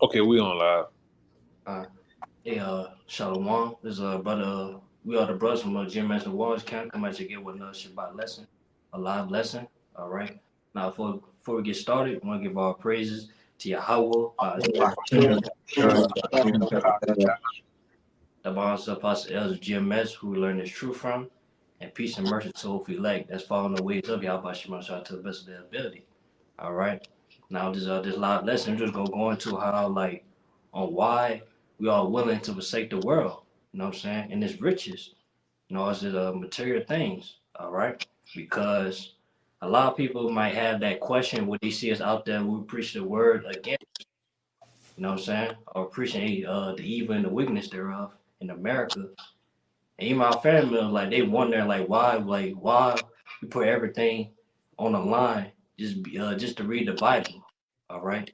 Okay, we on live. Uh, hey, Shalom. This is brother. We are the brothers from Jim Master Walls Camp. Come at you again with another Shabbat lesson, a live lesson. All right. Now, before we get started, I want to give our praises to Yahweh, the bonds of Apostle Elder GMS, who we learn this truth from, and peace and mercy to who we elect. That's following the ways of Yahweh Shemashah to the best of their ability. All right. Now, this live lesson, we're just gonna go into how on why we are willing to forsake the world. You know what I'm saying? And its riches. You know, is it material things? All right. Because a lot of people might have that question when they see us out there, we preach the word again. You know what I'm saying? Or preaching the evil and the wickedness thereof in America. And even our family members, like they wonder, like why we put everything on the line just to read the Bible. All right.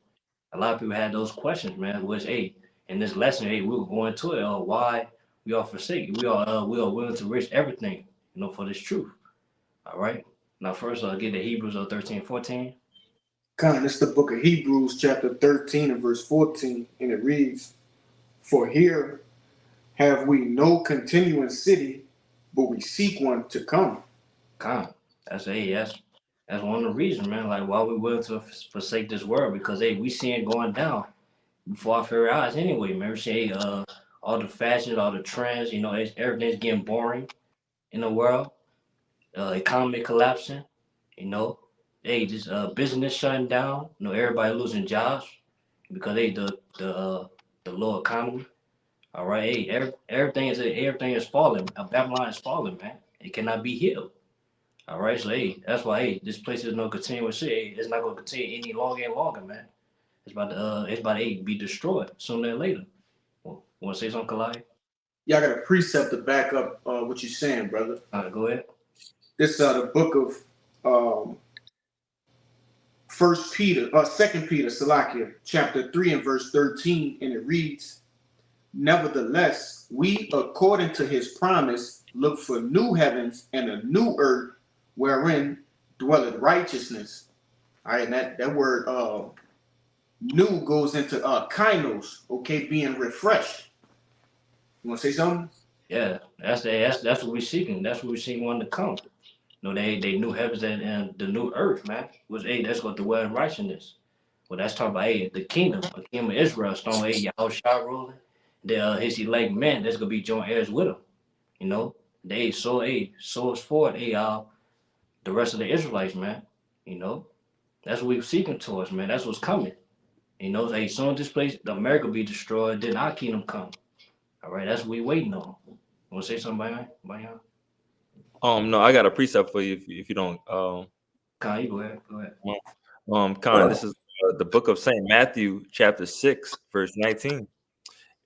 A lot of people had those questions, man. Which, hey, in this lesson, hey, we were going to it. Why we are forsaken? We are willing to risk everything, for this truth. All right. Now, first, I'll get the Hebrews 13:14. Con, it's the book of Hebrews, chapter 13 and verse 14, and it reads, "For here have we no continuing city, but we seek one to come." Con, that's one of the reasons, man. Like why we willing to forsake this world because hey, we see it going down before our very eyes anyway, man. We see all the fashions, all the trends, everything's getting boring in the world. Economy collapsing, you know. Hey, just business shutting down. Everybody losing jobs because they the low economy. All right, hey, everything is falling. Babylon is falling, man. It cannot be healed. All right, so hey, that's why hey, this place is no continuous shit. Hey, it's not gonna continue any longer and longer, man. It's about to hey, be destroyed sooner or later. Want to say something, Kalai? Y'all got a precept to back up what you're saying, brother. All right, go ahead. This the book of Second Peter, Salakia, chapter 3 and verse 13, and it reads, "Nevertheless, we, according to his promise, look for new heavens and a new earth wherein dwelleth righteousness." All right, and that word new goes into kainos, okay, being refreshed. You want to say something? Yeah, that's what we're seeking. That's what we're seeking one to come. They new heavens and the new earth, man. Was hey, that's what the word in righteousness. Well, that's talking about hey, the kingdom of Israel, stone hey, Yahushua ruling. His elect men that's gonna be joint heirs with him. You know, so is forward, the rest of the Israelites, man. You know, that's what we're seeking towards, man. That's what's coming. Hey, soon as this place, the America be destroyed, then our kingdom come. All right, that's what we waiting on. Want to say something, by No, I got a precept for you if you don't. Khan, you go ahead. Go ahead. Khan, this is the book of Saint Matthew, chapter 6, verse 19.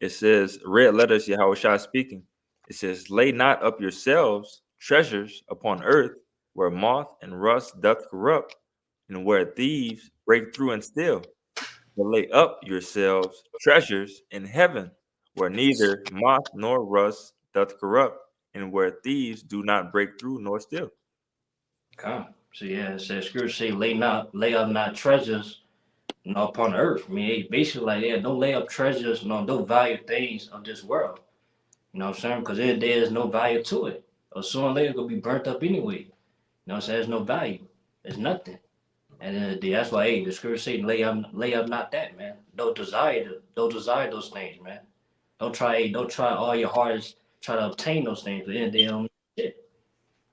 It says, red letters, Yahushua speaking. It says, "Lay not up yourselves treasures upon earth, where moth and rust doth corrupt, and where thieves break through and steal. But lay up yourselves treasures in heaven, where neither moth nor rust doth corrupt, and where thieves do not break through nor steal." Khan. So yeah, it says scripture say lay up not treasures upon earth. I mean, basically like yeah, don't lay up treasures, don't value things of this world. You know what I'm saying? Because there's no value to it. Or sooner or later it's gonna be burnt up anyway. You know what I'm saying? There's no value. There's nothing. And that's why hey, the scripture say lay up not that, man. Don't desire those things, man. Don't try all your hardest try to obtain those things, but then they don't mean shit.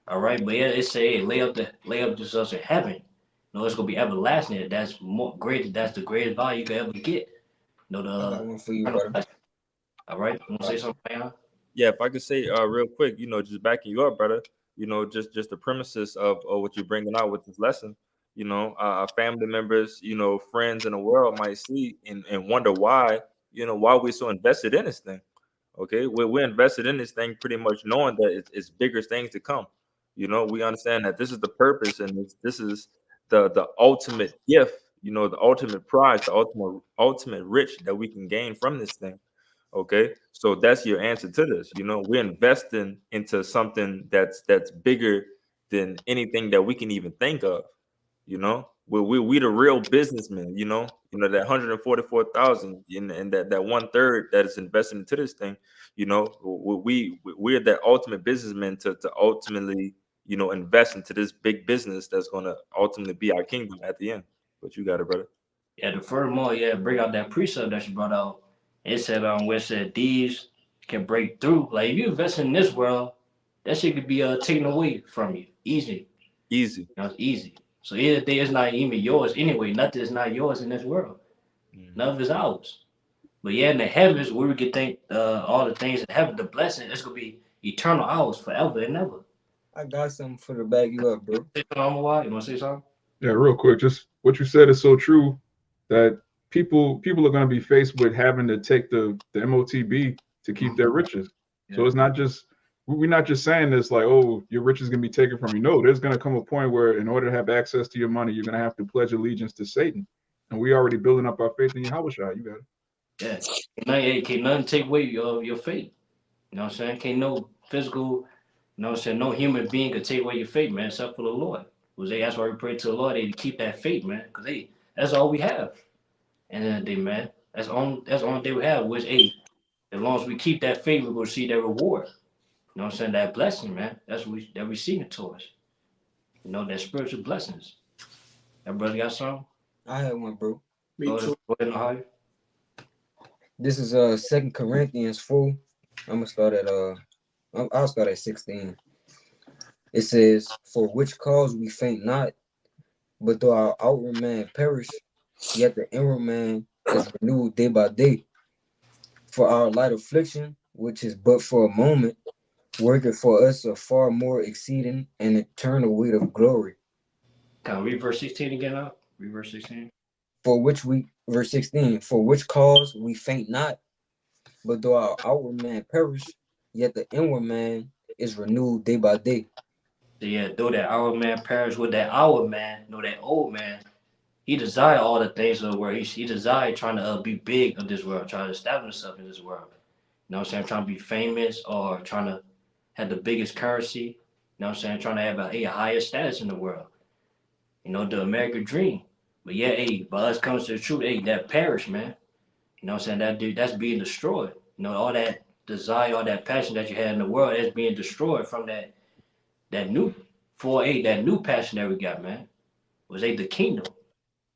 All right, but yeah, it say hey, lay up this us in heaven. It's gonna be everlasting. That's more great. That's the greatest value you can ever get. I got one for you, brother. All right, you want to say something, man? Yeah, if I could say real quick, just backing you up, brother. Just the premises of what you're bringing out with this lesson. Our family members, friends in the world might see and wonder why we're so invested in this thing. Okay, we're invested in this thing pretty much knowing that it's bigger things to come. We understand that this is the purpose and this is the ultimate gift. The ultimate prize, the ultimate rich that we can gain from this thing. Okay, so that's your answer to this. We're investing into something that's bigger than anything that we can even think of. we the real businessmen, that 144,000 and that 1/3 that is invested into this thing, we're the ultimate businessmen to ultimately, invest into this big business that's gonna ultimately be our kingdom at the end. But you got it, brother. Yeah, the furthermore, bring out that precept that you brought out. It said where it said these can break through. Like if you invest in this world, that shit could be taken away from you. Easy. Easy. It's easy. So anything is not even yours anyway. Nothing is not yours in this world. None of it's ours. But yeah, in the heavens, where we can think all the things in heaven, the blessing, it's gonna be eternal ours forever and ever. I got something for to back you up, bro. You wanna say something? Yeah, real quick, just what you said is so true that people are going to be faced with having to take the MOTB to keep their riches. So it's not just, we're not just saying this like, oh, your riches is going to be taken from you. No, there's going to come a point where in order to have access to your money, you're going to have to pledge allegiance to Satan. And we already building up our faith in Yahushua. You got it. Yeah. Can't nothing take away your faith. You know what I'm saying? Can't no physical, you know what I'm saying? No human being could take away your faith, man, except for the Lord. That's why we pray to the Lord to keep that faith, man. Because that's all we have. And then the day, man, that's the only thing we have, which as long as we keep that faith, we're gonna see that reward. You know what I'm saying? That blessing, man. That's what we see it to us. That spiritual blessings. That brother got something? I had one, bro. Me too. Go ahead, Nahai. This is 2 Corinthians 4. I'm gonna start at I'll start at 16. It says, "For which cause we faint not, but though our outward man perish, yet the inward man is renewed day by day. For our light affliction, which is but for a moment, worketh for us a far more exceeding and eternal weight of glory." Can I read verse 16 again out? Read verse 16. Verse 16, "For which cause we faint not, but though our outward man perish, yet the inward man is renewed day by day." So though that our man perish with that our man, that old man, he desired all the things of the world. He desired trying to be big of this world, trying to establish himself in this world. You know what I'm saying? Trying to be famous or trying to have the biggest currency. You know what I'm saying? Trying to have a higher status in the world. The American dream. But but us comes to the truth, that perish, man. You know what I'm saying? That's being destroyed. All that desire, all that passion that you had in the world is being destroyed from that new that new passion that we got, man. Was the kingdom.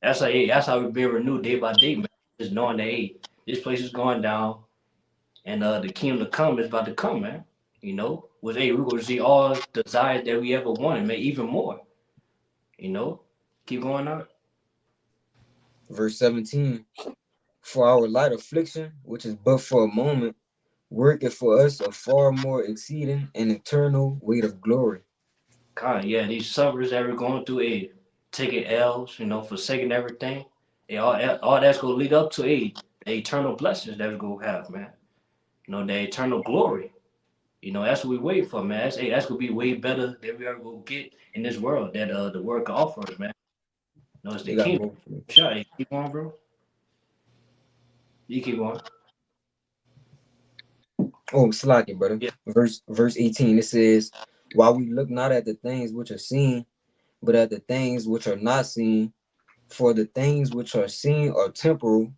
That's how we're being renewed day by day, man. Just knowing that this place is going down and the kingdom to come is about to come, man. We're gonna see all the desires that we ever wanted, man, even more. Keep going out. Verse 17, "For our light affliction, which is but for a moment, worketh for us a far more exceeding and eternal weight of glory." God, these sufferers that we're going through, taking L's, forsaking everything, all that's gonna lead up to the eternal blessings that we're gonna have, man. The eternal glory. That's what we wait for, man. That's gonna be way better than we ever gonna get in this world that the world can offer us, man. It's the kingdom. Sure, keep on, bro. You keep on. Oh, slacking, brother. Yeah. Verse 18, it says, "While we look not at the things which are seen, but at the things which are not seen. For the things which are seen are temporal,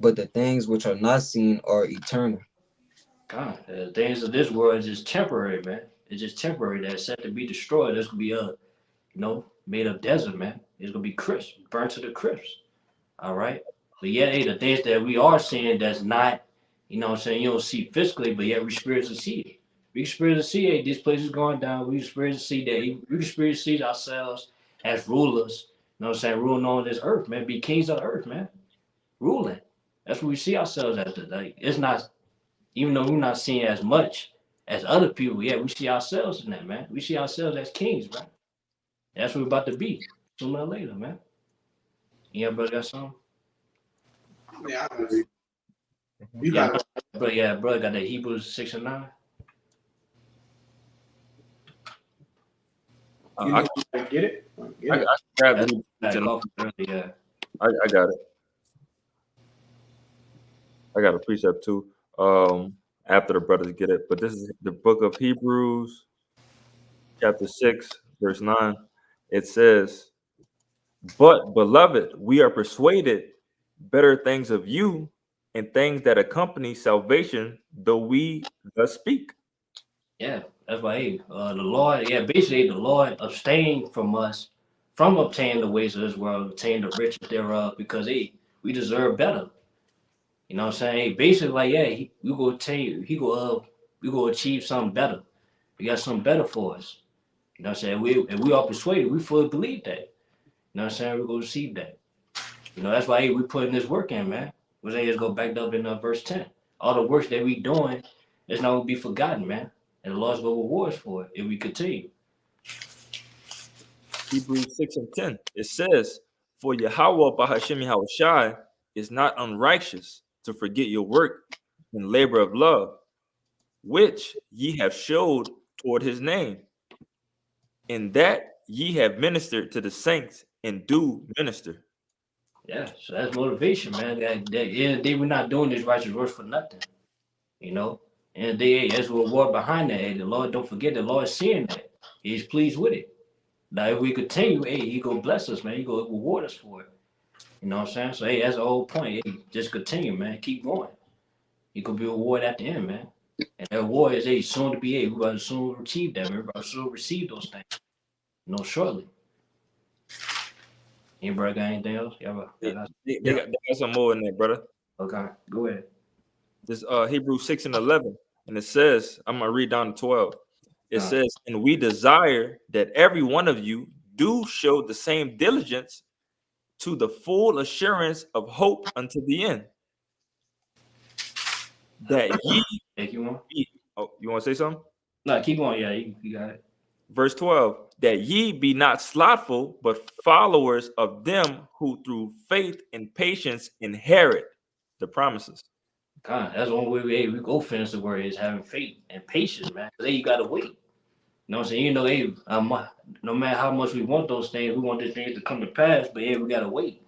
but the things which are not seen are eternal." God, the things of this world is just temporary, man. It's just temporary. That's set to be destroyed. That's gonna be made of desert, man. It's gonna be crisp, burnt to the crisp. All right. But the things that we are seeing that's not, you know what I'm saying, you don't see physically, but yet we spiritually see it. We spiritually see this place is going down. We spiritually see that we spiritually see ourselves as rulers, you know what I'm saying, ruling on this earth, man. Be kings of the earth, man. Ruling. That's what we see ourselves as today. It's not, even though we're not seeing as much as other people, we see ourselves in that, man. We see ourselves as kings, man. That's what we're about to be sooner or later, man. Yeah, brother, got something? Yeah, I agree. You got it. Brother got that Hebrews 6 and 9. You know, get it? I got it. I got it. I got a precept too. After the brothers get it, but this is the book of Hebrews, chapter 6, verse 9. It says, But, beloved, we are persuaded better things of you and things that accompany salvation, though we thus speak. Yeah, that's why hey, the Lord, yeah, basically the Lord abstained from us from obtaining the ways of this world, obtain the riches thereof, because hey, we deserve better. You know what I'm saying? Hey, basically, like, yeah, we go tell you, we go achieve something better. We got something better for us. You know what I'm saying? We are persuaded, we fully believe that. You know what I'm saying? We're gonna receive that. You know, that's why hey, we putting this work in, man. We say let's go back up in verse 10. All the work that we doing is not gonna be forgotten, man. And the Lord's gonna reward us for it if we continue. Hebrews 6 and 10. It says, For Yahweh Bahashim Yahushai is not unrighteous to forget your work and labor of love, which ye have showed toward his name, in that ye have ministered to the saints and do minister. Yeah, so that's motivation, man. We're not doing this righteous work for nothing, you know. And there's a reward behind that. Hey, the Lord, don't forget, the Lord is seeing that. He's pleased with it. Now, if we continue, hey, He gonna bless us, man. He gonna reward us for it. You know what I'm saying? So, hey, that's the whole point. Hey, just continue, man. Keep going. You gonna be rewarded at the end, man. And that reward is, hey, soon to be, hey, we're gonna soon achieve that. We're gonna soon receive those things. You know, shortly. Anybody got anything else? They got some more in there, brother. Okay, go ahead. This Hebrews 6 and 11, and it says, I'm gonna read down to 12. It says, and we desire that every one of you do show the same diligence to the full assurance of hope unto the end, that ye oh, you want to say something? No, keep going. Yeah, you got it. Verse 12, that ye be not slothful, but followers of them who through faith and patience inherit the promises. God, that's one way we go finish the word is having faith and patience, man. Because you gotta wait. You know what I'm saying? You know, hey, no matter how much we want those things, we want these things to come to pass, but we gotta wait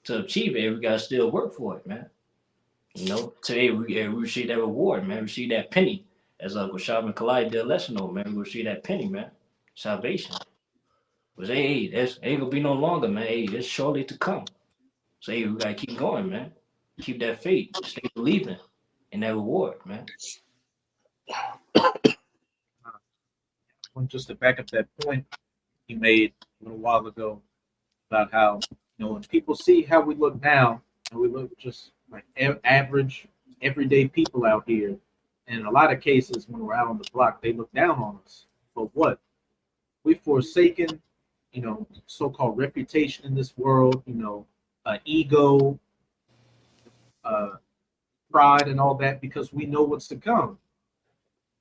to achieve it. We gotta still work for it, man. You know, today we receive that reward, man. We receive that penny. As Gashab and Kalai did a lesson on, man. We receive that penny, man. Salvation. Because hey, that's ain't gonna be no longer, man. Hey, it's surely to come. So hey, we gotta keep going, man. Keep that faith. Stay believing in that reward, man. Just to back up that point you made a little while ago about how, when people see how we look now, and we look just like average, everyday people out here, and in a lot of cases, when we're out on the block, they look down on us. But what? We've forsaken, so-called reputation in this world, ego, pride, and all that, because we know what's to come.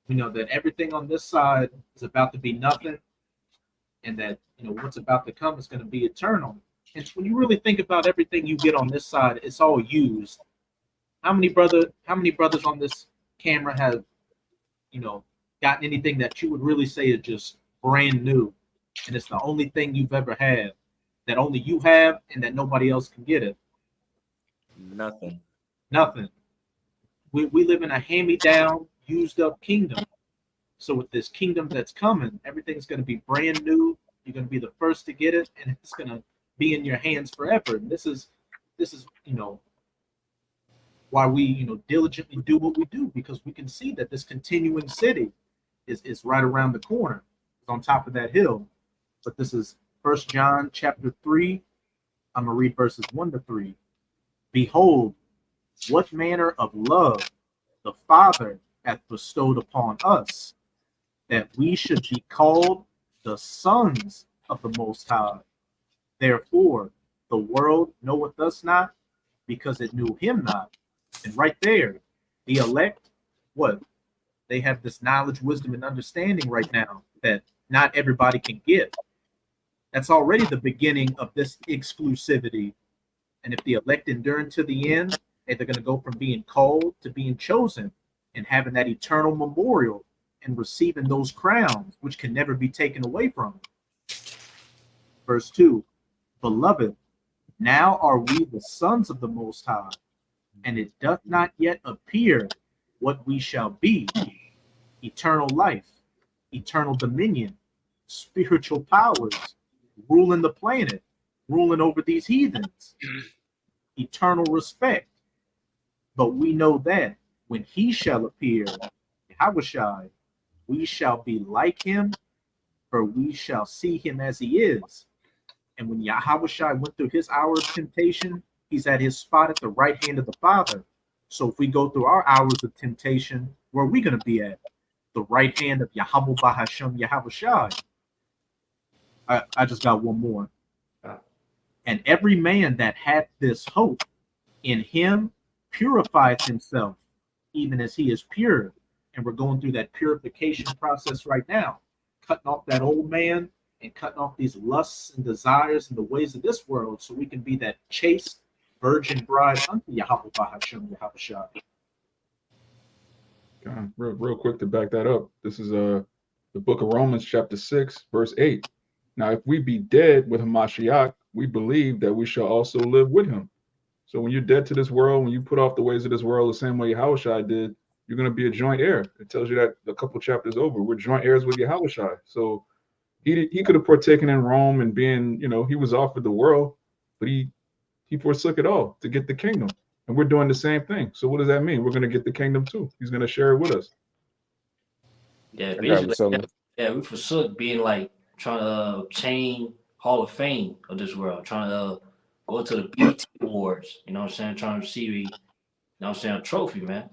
We know that everything on this side is about to be nothing, and that what's about to come is going to be eternal. And when you really think about everything you get on this side, it's all used. How many brothers on this camera have gotten anything that you would really say is just brand new, and it's the only thing you've ever had, that only you have, and that nobody else can get it? Nothing. We live in a hand-me-down, used up kingdom. So with this kingdom that's coming, everything's going to be brand new. You're going to be the first to get it, and it's going to be in your hands forever. And this is why we diligently do what we do, because we can see that this continuing city is right around the corner. It's on top of that hill. But this is 1 John chapter 3. I'm going to read verses 1 to 3. Behold, what manner of love the Father hath bestowed upon us, that we should be called the sons of the Most High. Therefore, the world knoweth us not, because it knew him not. And right there, the elect, what? They have this knowledge, wisdom, and understanding right now that not everybody can get. That's already the beginning of this exclusivity. And if the elect endure to the end, they're going to go from being called to being chosen and having that eternal memorial and receiving those crowns, which can never be taken away from them. Verse 2, Beloved, now are we the sons of the Most High, and it doth not yet appear what we shall be: eternal life, eternal dominion, spiritual powers, ruling the planet. ruling over these heathens. Eternal respect. But we know that when he shall appear, Yahushua, we shall be like him, for we shall see him as he is. And when Yahushua went through his hour of temptation, he's at his spot at the right hand of the Father. So if we go through our hours of temptation, where are we going to be at? The right hand of Yahweh Bahashem Yahushua. I just got one more. And every man that had this hope in him purifies himself, even as he is pure. And we're going through that purification process right now, cutting off that old man and cutting off these lusts and desires and the ways of this world, so we can be that chaste virgin bride unto Yahweh Bahashem Yahushua. Real quick to back that up. This is the book of Romans, chapter 6, verse 8. Now, if we be dead with Hamashiach, we believe that we shall also live with him. So when you're dead to this world, when you put off the ways of this world the same way Yahushua did, you're going to be a joint heir. It tells you that a couple chapters over. We're joint heirs with Yahushua. So he could have partaken in Rome and being, he was offered the world, but he forsook it all to get the kingdom. And we're doing the same thing. So what does that mean? We're going to get the kingdom too. He's going to share it with us. Yeah, basically, we forsook being like trying to obtain Hall of Fame of this world, trying to go to the BET Awards, you know what I'm saying? Trying to receive a trophy, man.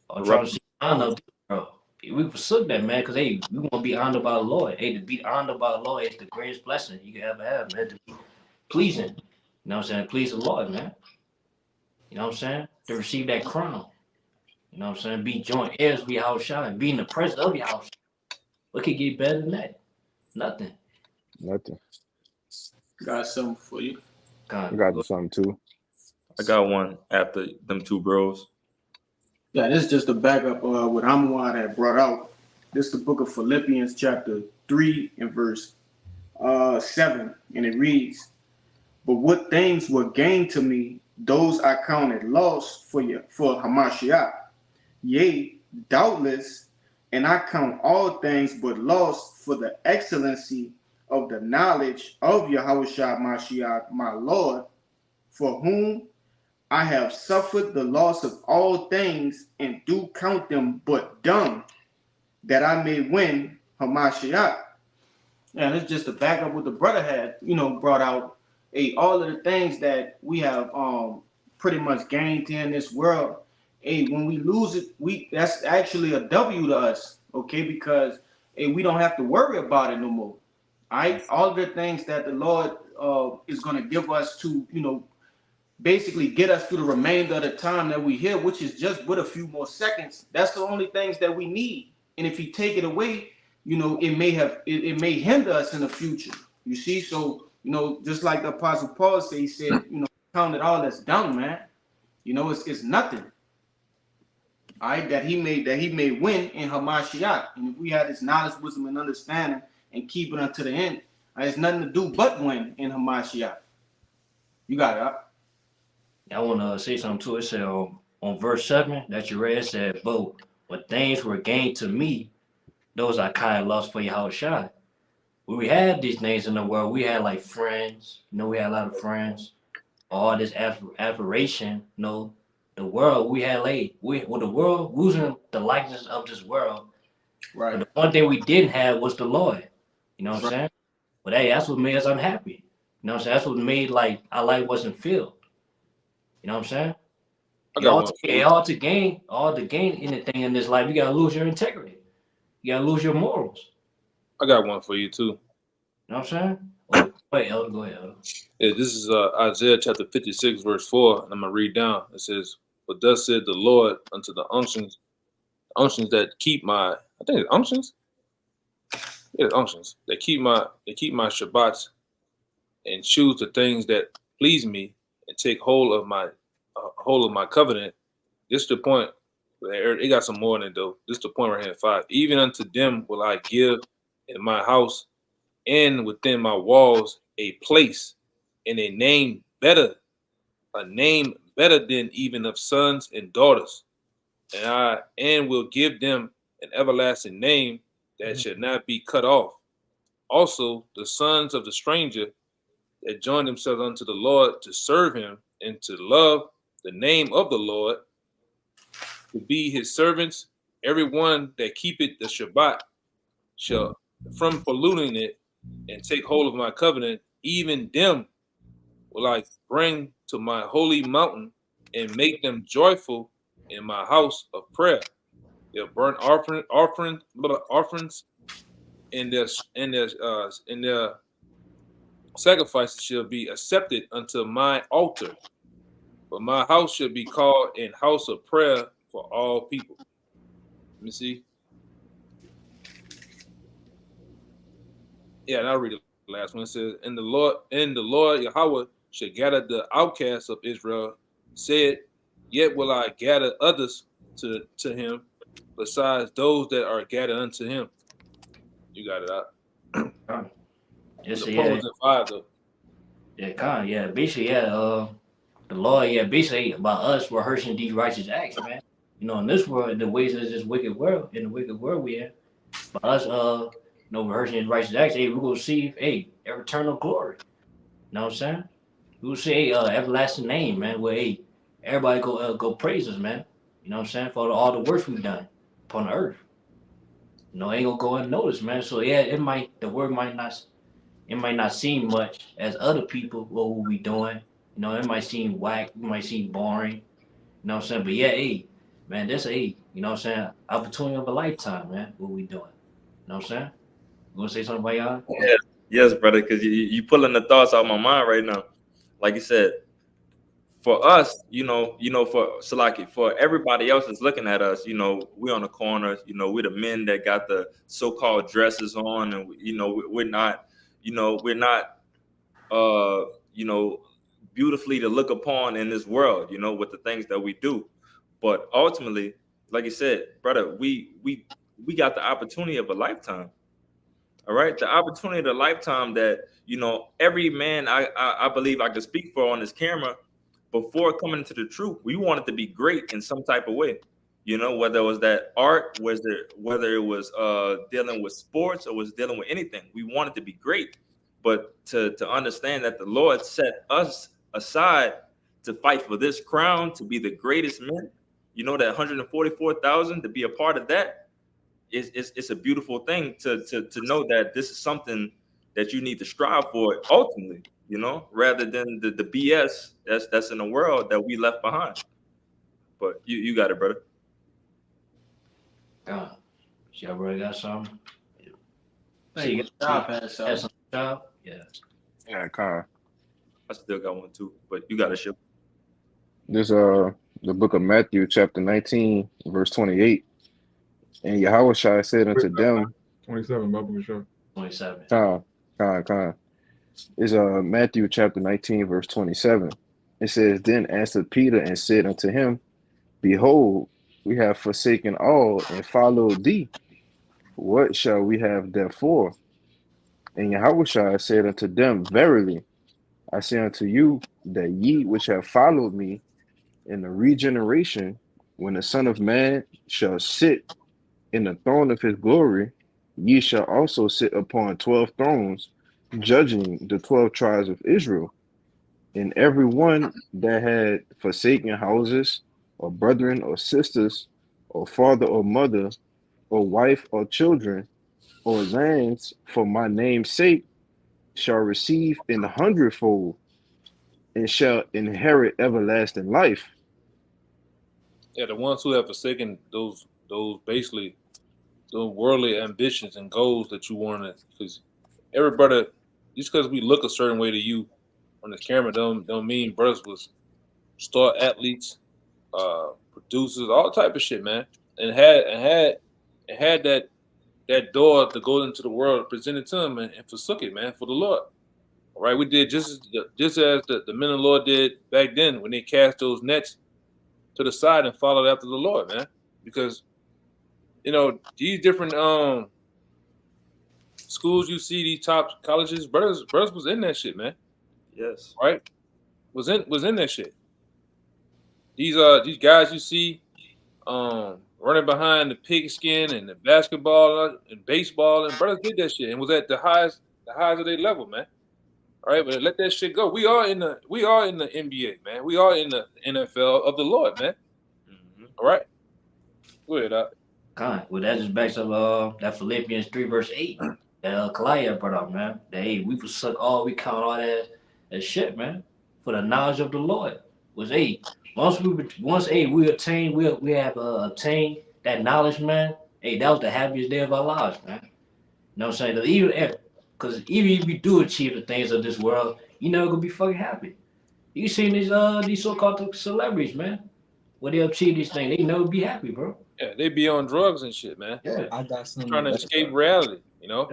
Or trying to see honor of this world. We forsook that, man, because we want to be honored by the Lord. Hey, to be honored by the Lord is the greatest blessing you can ever have, man. To be pleasing, you know what I'm saying? Please the Lord, man. You know what I'm saying? To receive that crown. You know what I'm saying? Be joint heirs with Yahushua and be in the presence of Yahushua. What could get better than that? Nothing. Got something for you. I got something too. I got one after them two bros. Yeah, this is just a backup of what Amwad had brought out. This is the book of Philippians, chapter 3 and verse 7. And it reads, "But what things were gained to me, those I counted loss for Hamashiach. Yea, doubtless, and I count all things but loss for the excellency of the knowledge of Yahushua Mashiach, my Lord, for whom I have suffered the loss of all things, and do count them but dung, that I may win Hamashiach." And it's just to back up what the brother had, brought out. All of the things that we have pretty much gained in this world. When we lose it, that's actually a W to us, okay? Because we don't have to worry about it no more. All right, all the things that the Lord is going to give us to, basically get us through the remainder of the time that we here, which is just but a few more seconds. That's the only things that we need. And if you take it away, it may hinder us in the future. You see, so just like the Apostle Paul said, he said, count it all as dung, man. It's nothing. All right, that he may win in Hamashiach. And if we had this knowledge, wisdom, and understanding and keep it unto the end, there's nothing to do but win in Hamashiach. You got it, huh? I want to say something too. It said on verse 7 that you read, it said, "But what things were gained to me, those I kind of lost for Yahushua." When we had these things in the world, we had like friends. We had a lot of friends. All this aberration, the world we had the world losing the likeness of this world. Right. But the one thing we didn't have was the Lord. You know what I'm saying? But hey, that's what made us unhappy. You know what I'm saying? That's what made like our life wasn't filled. You know what I'm saying? All to gain anything in this life, you gotta lose your integrity. You gotta lose your morals. I got one for you too. You know what I'm saying? Go ahead, Elder. Yeah, this is Isaiah chapter 56, verse 4. And I'm gonna read down. It says, "But thus said the Lord unto the unctions that keep my," I think it's unctions. Yeah, unctions. They keep my Shabbats and choose the things that please me and take hold of my covenant. This is the point. It got some more in it though. This is the point right here in 5. "Even unto them will I give in my house and within my walls a place and a name better than even of sons and daughters. And will give them an everlasting name that should not be cut off. Also the sons of the stranger that join themselves unto the Lord to serve him and to love the name of the Lord, to be his servants. Everyone that keepeth the Shabbat shall, from polluting it, and take hold of my covenant, even them will I bring to my holy mountain and make them joyful in my house of prayer. Their burnt offerings and their sacrifices shall be accepted unto my altar. But my house shall be called an house of prayer for all people. Let me see. Yeah, and I'll read the last one. It says, and the Lord Yahweh shall gather the outcasts of Israel, said, yet will I gather others to him, besides those that are gathered unto him. You got it out. Yes, The yeah. poem was in 5 though. Yeah, kind of, yeah. Basically, yeah, the law, yeah, basically about us rehearsing these righteous acts, man. You know, in this world, in the ways of this wicked world, we in, by us, rehearsing these righteous acts, hey, we will receive, eternal glory. You know what I'm saying? We will see, everlasting name, man. Where, everybody go praise us, man. You know what I'm saying? For all the works we've done upon the earth. You know, ain't gonna go unnoticed, man. So yeah, the word might not seem much as other people what we doing. You know, it might seem whack, it might seem boring. You know what I'm saying? But yeah, man, this you know what I'm saying, opportunity of a lifetime, man, what we doing. You know what I'm saying? You wanna say something about y'all? Yes, brother, because you pulling the thoughts out of my mind right now. Like you said, for us, for Salaki, for everybody else that's looking at us, we on the corner, we're the men that got the so-called dresses on, and we're not, beautifully to look upon in this world, with the things that we do. But ultimately, like you said, brother, we got the opportunity of a lifetime. All right, the opportunity of a lifetime that every man I believe I could speak for on this camera, before coming into the truth, we wanted to be great in some type of way. Whether it was that art, whether it was dealing with sports or was dealing with anything, we wanted to be great. But to understand that the Lord set us aside to fight for this crown, to be the greatest men, that 144,000, to be a part of that, it's a beautiful thing to know that this is something that you need to strive for ultimately, rather than the BS that's in the world that we left behind. But you got it, brother. God, y'all really got something? Hey, See, good job, Pastor. some job? Yeah. Yeah, kind of. I still got one too, but you got a ship. This the book of Matthew, chapter 19, verse 28. And Yahweh Shai said unto them, 27, Bible Show. 27. Khan. Is Matthew chapter 19, verse 27. It says, then answered Peter and said unto him, behold, we have forsaken all and followed thee. What shall we have therefore? And Yahweh Shai said unto them, verily, I say unto you that ye which have followed me in the regeneration, when the Son of Man shall sit in the throne of his glory, ye shall also sit upon 12 thrones, judging the 12 tribes of Israel. And every one that had forsaken houses, or brethren, or sisters, or father, or mother, or wife, or children, or lands for my name's sake, shall receive an hundredfold, and shall inherit everlasting life. Yeah, the ones who have forsaken those basically those worldly ambitions and goals that you wanted, because every brother, just because we look a certain way to you on this camera, don't mean brothers was star athletes, producers, all type of shit, man, and had that door to go into the world presented to him and forsook it, man, for the Lord. All right, we did just as the men of the Lord did back then when they cast those nets to the side and followed after the Lord, man, because these different schools you see, these top colleges, brothers was in that shit, man. Yes. Right? Was in that shit. These guys you see running behind the pigskin and the basketball and baseball, and brothers did that shit and was at the highest of their level, man. All right, but let that shit go. We are in the NBA, man. We are in the NFL of the Lord, man. All right. Go ahead, Kind. Well, that just backs up that Philippians 3 verse 8 that Kalaya brought up, man. That hey, we forsook all, we count all that shit, man, for the knowledge of the Lord. Was once we attain we have obtained that knowledge, man. Hey, that was the happiest day of our lives, man. You know what I'm saying? Even if we do achieve the things of this world, you never gonna be fucking happy. You seen these so-called celebrities, man. When they achieve these things, they never be happy, bro. Yeah, they be on drugs and shit, man. Yeah. I got some Trying to escape reality, you know.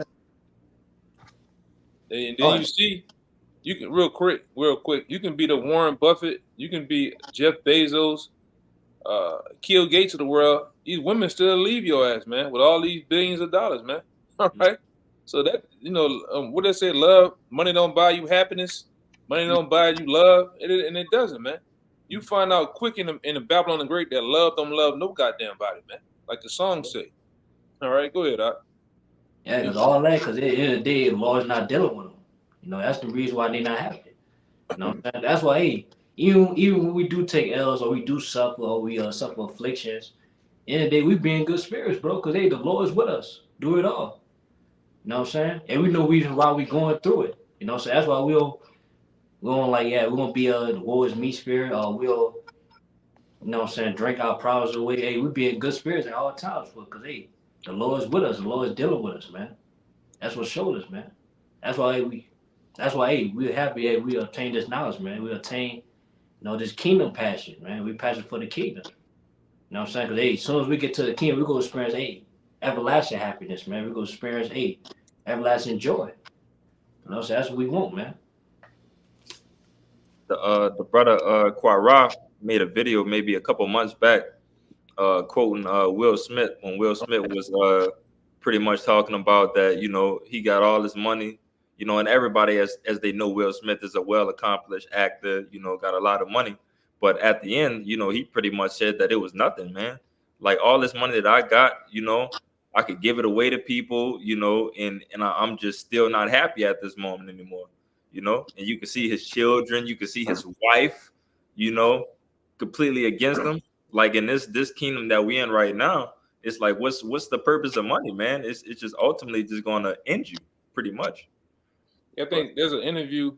And then you see, you can real quick, you can be the Warren Buffett, you can be Jeff Bezos, Bill Gates of the world. These women still leave your ass, man, with all these billions of dollars, man. All right. So that, you know, what they say, love, money don't buy you happiness, money don't buy you love, and it doesn't, man. You find out quick in the Babylon the Great that love don't love no goddamn body, man. Like the song say. All right, go ahead, Doc. Yeah, because all that, because at the end of the day, the Lord's not dealing with them. You know, that's the reason why they're not happy. You know what I'm saying? That's why, hey, even when we do take L's or we do suffer or we suffer afflictions, at the end of the day, we be in good spirits, bro, because, hey, the Lord's with us. Do it all. You know what I'm saying? And we know reason why we going through it. You know what I'm saying? That's why we don't like, yeah, we won't be the woe is me spirit, or we'll, you know what I'm saying, drink our problems away. Hey, we be in good spirits at all times, because, hey, the Lord's with us. The Lord's dealing with us, man. That's what showed us, man. That's why hey, we're happy that we obtained this knowledge, man. We obtained, this kingdom passion, man. We passion for the kingdom. You know what I'm saying? Because, hey, as soon as we get to the kingdom, we're going to experience, hey, everlasting happiness, man. We're going to experience, hey, everlasting joy. You know what I'm saying? That's what we want, man. The brother Quara made a video maybe a couple months back quoting Will Smith when Will Smith was pretty much talking about that, he got all this money, and everybody as they know Will Smith is a well-accomplished actor, got a lot of money. But at the end, he pretty much said that it was nothing, man. Like all this money that I got, I could give it away to people, and I'm just still not happy at this moment anymore. And you can see his children, you can see his wife, completely against him. Like in this kingdom that we're in right now, it's like, what's the purpose of money, man? It's just ultimately just going to end you, pretty much. I think there's an interview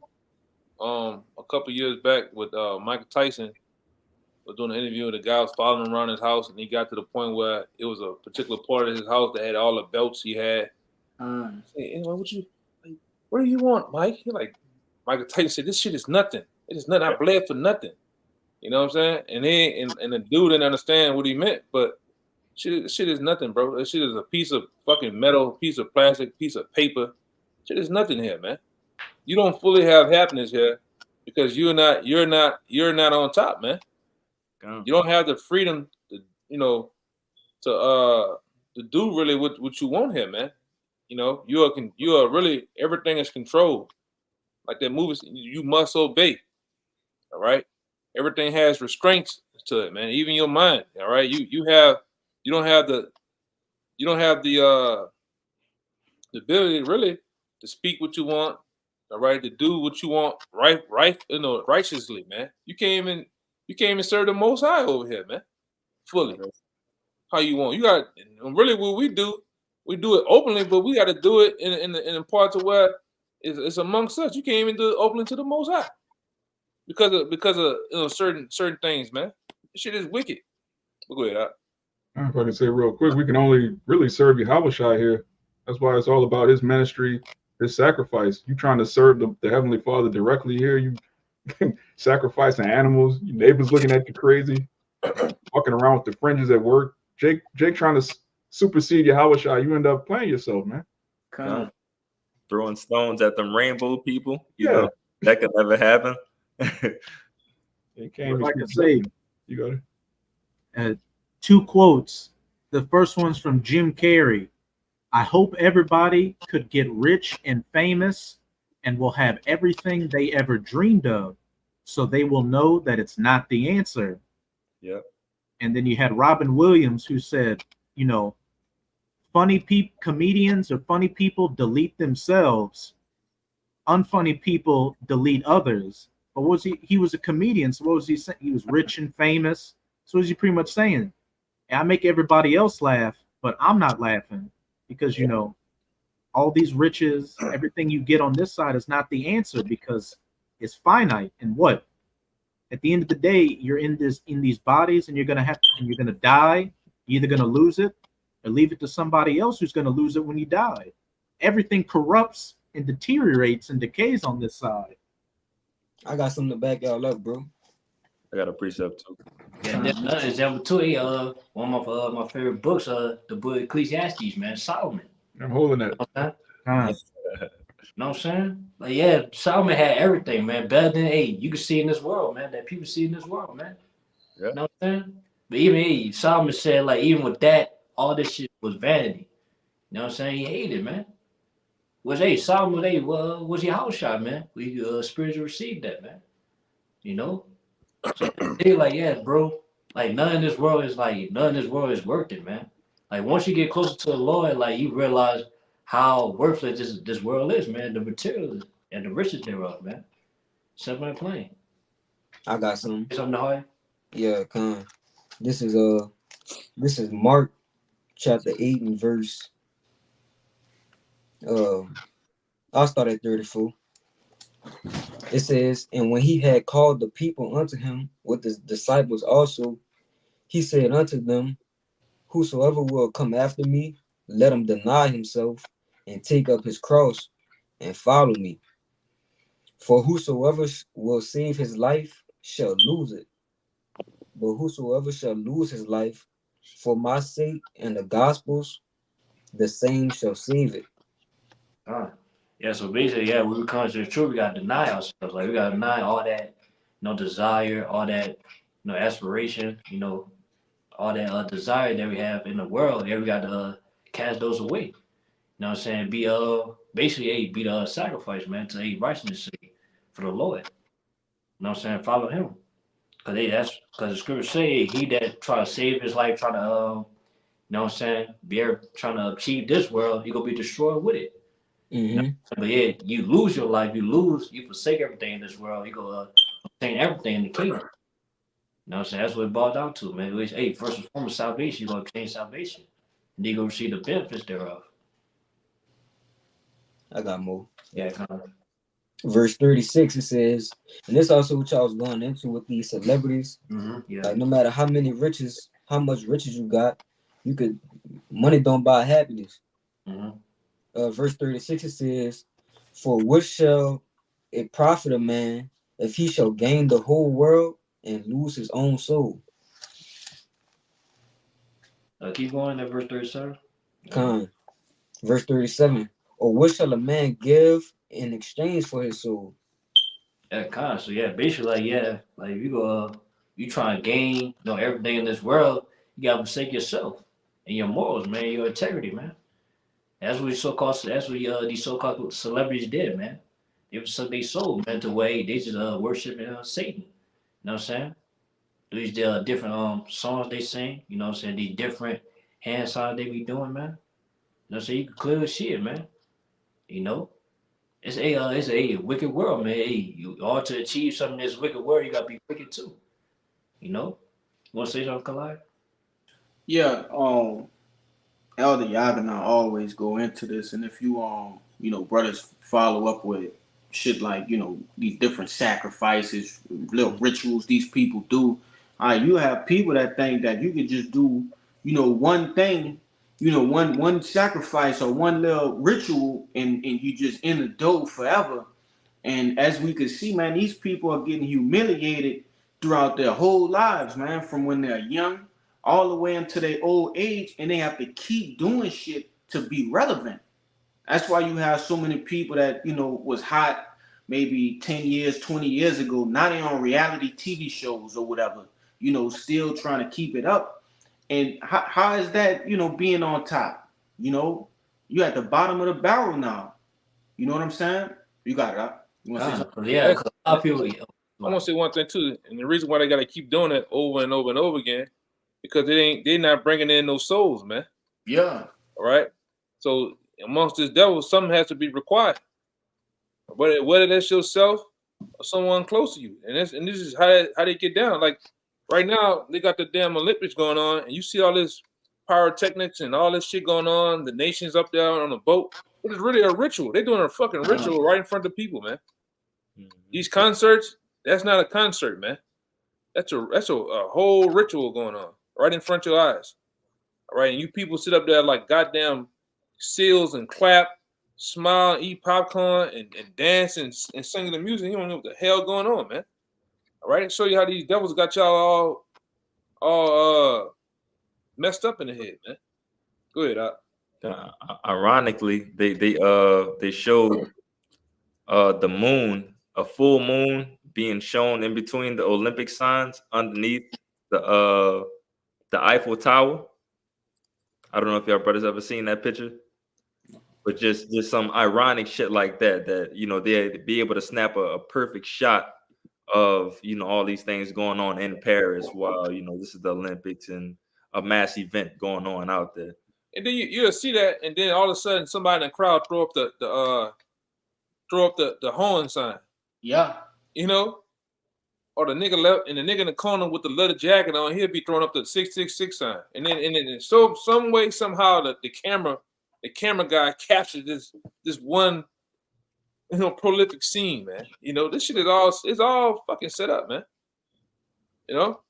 a couple years back with Michael Tyson. Was doing an interview with a guy was following him around his house, and he got to the point where it was a particular part of his house that had all the belts he had. Hey, what do you want, Mike? He like, Michael Tyson said, this shit is nothing. It is nothing. I bled for nothing. You know what I'm saying? And the dude didn't understand what he meant, but shit is nothing, bro. That shit is a piece of fucking metal, piece of plastic, piece of paper. Shit is nothing here, man. You don't fully have happiness here because you're not on top, man. You don't have the freedom to do really what you want here, man. You are really, everything is controlled. Like that movie, you must obey. All right. Everything has restraints to it, man. Even your mind. All right. You don't have the ability really to speak what you want. All right. To do what you want right, righteously, man. You can't even serve the Most High over here, man. Fully. How you want. You got really what we do it openly, but we got to do it in parts of where it's amongst us. You can't even do it openly to the Most High because of certain things, man. This shit is wicked. But go ahead. If I can say real quick, we can only really serve Yahushua here. That's why it's all about his ministry, his sacrifice. You trying to serve the Heavenly Father directly here. You sacrificing animals. Your neighbors looking at you crazy. Walking around with the fringes at work. Jake trying to supersede Yahushua. You end up playing yourself, man. Throwing stones at them rainbow people. You know, that could never happen. If I could say, you got it. 2 quotes. The first one's from Jim Carrey. I hope everybody could get rich and famous and will have everything they ever dreamed of, so they will know that it's not the answer. Yep. And then you had Robin Williams who said, comedians or funny people delete themselves. unfunny people delete others. But what was he? He was a comedian. So what was he saying? He was rich and famous. So what was he pretty much saying? I make everybody else laugh, but I'm not laughing because, you know, all these riches, everything you get on this side is not the answer because it's finite. And what? At the end of the day, you're in these bodies and you're gonna die. You're either gonna lose it or leave it to somebody else who's gonna lose it when you die. Everything corrupts and deteriorates and decays on this side. I got something to back y'all up, bro. I got a precept too. Yeah, that's another example too. One of my favorite books, the book Ecclesiastes, man, Solomon. I'm holding that. Uh, You know what I'm saying? Like, yeah, Solomon had everything, man. Better than you can see in this world, man. That people see in this world, man. Yeah. You know what I'm saying? But even Solomon said, like, even with that, all this shit was vanity. You know what I'm saying? He hated it, man. Solomon, was he house shot, man? We spiritually received that, man. You know? So they like, yeah, bro. Like none in this world is worth it, man. Like once you get closer to the Lord, like you realize how worthless this world is, man. The materials and the riches thereof, man. Simple and plain. I got some. Something to hard. Yeah, come. This is Mark chapter 8 and verse. I'll start at 34. It says, and when he had called the people unto him with his disciples also, he said unto them, whosoever will come after me, let him deny himself and take up his cross and follow me. For whosoever will save his life shall lose it. But whosoever shall lose his life for my sake and the gospel's, the same shall save it. Yeah, so basically, yeah, when we come to the truth, we gotta deny ourselves. Like we gotta deny all that, desire, all that, aspiration, all that desire that we have in the world. Yeah, we gotta cast those away. You know what I'm saying? Be basically be the sacrifice, man, to righteousness for the Lord. You know what I'm saying? Follow him. Because the scriptures say he that try to save his life, try to you know what I'm saying, trying to achieve this world, he gonna be destroyed with it. Mm-hmm. But yeah, you lose your life, you forsake everything in this world, you go obtain everything in the kingdom. You know what I'm saying? That's what it boils down to, man. It's, first and foremost, salvation, you're gonna obtain salvation. And then you're gonna receive the benefits thereof. I got more. Yeah, kind of. Verse 36, it says, and this also what y'all was going into with these celebrities. Yeah. Like no matter how much riches you got, money don't buy happiness. Verse 36, it says, for what shall it profit a man if he shall gain the whole world and lose his own soul? Keep going at verse 37. Verse 37, or what shall a man give in exchange for his soul? Yeah, so yeah, basically, like if you go, you try to gain, everything in this world, you gotta forsake yourself and your morals, man, your integrity, man. That's what these so-called celebrities did, man. They forsook their soul, man, to way they just worship Satan. You know what I'm saying? These different songs they sing, you know what I'm saying? These different hand signs they be doing, man. You know what I'm saying? You can clearly see it, man. You know? It's a wicked world, man. You all to achieve something in this wicked world, you gotta be wicked too. You know? You wanna say something, Kalai? Yeah, Elder Yagana always go into this, and if you brothers follow up with shit like these different sacrifices, little rituals these people do, you have people that think that you could just do one thing, one sacrifice or one little ritual, and you just in the dough forever. And as we can see, man, these people are getting humiliated throughout their whole lives, man, from when they're young all the way into their old age, and they have to keep doing shit to be relevant. That's why you have so many people that was hot maybe 10 years, 20 years ago, now they on reality TV shows or whatever, still trying to keep it up. And how is that, being on top? You at the bottom of the barrel now. You know what I'm saying? You got it, huh? You want to say something? Yeah, because a lot of people. I want to say one thing too, and the reason why they got to keep doing it over and over and over again, because they're not bringing in those souls, man. Yeah. All right. So amongst this devil, something has to be required. whether that's yourself or someone close to you. And this is how they get down. Like right now, they got the damn Olympics going on, and you see all this pyrotechnics and all this shit going on. The nations up there on the boat. It is really a ritual. They're doing a fucking ritual right in front of people, man. These concerts, that's not a concert, man. That's a whole ritual going on right in front of your eyes. All right, and you people sit up there like goddamn seals and clap, smile, eat popcorn, and dance and sing the music. You don't know what the hell going on, man. All right, show you how these devils got y'all all messed up in the head, man. Go ahead. Ironically, they showed the moon, a full moon, being shown in between the Olympic signs underneath the Eiffel Tower. I don't know if y'all brothers ever seen that picture, but just some ironic shit like that you know, they'd be able to snap a perfect shot of, you know, all these things going on in Paris while, you know, this is the Olympics and a mass event going on out there. And then you'll see that, and then all of a sudden somebody in the crowd throw up the horn sign. Yeah. You know? Or the nigga left, and the nigga in the corner with the leather jacket on, he'll be throwing up the 666 sign. And then some way, somehow the camera guy captured this one, you know, prolific scene, man. You know, this shit is all fucking set up, man. You know?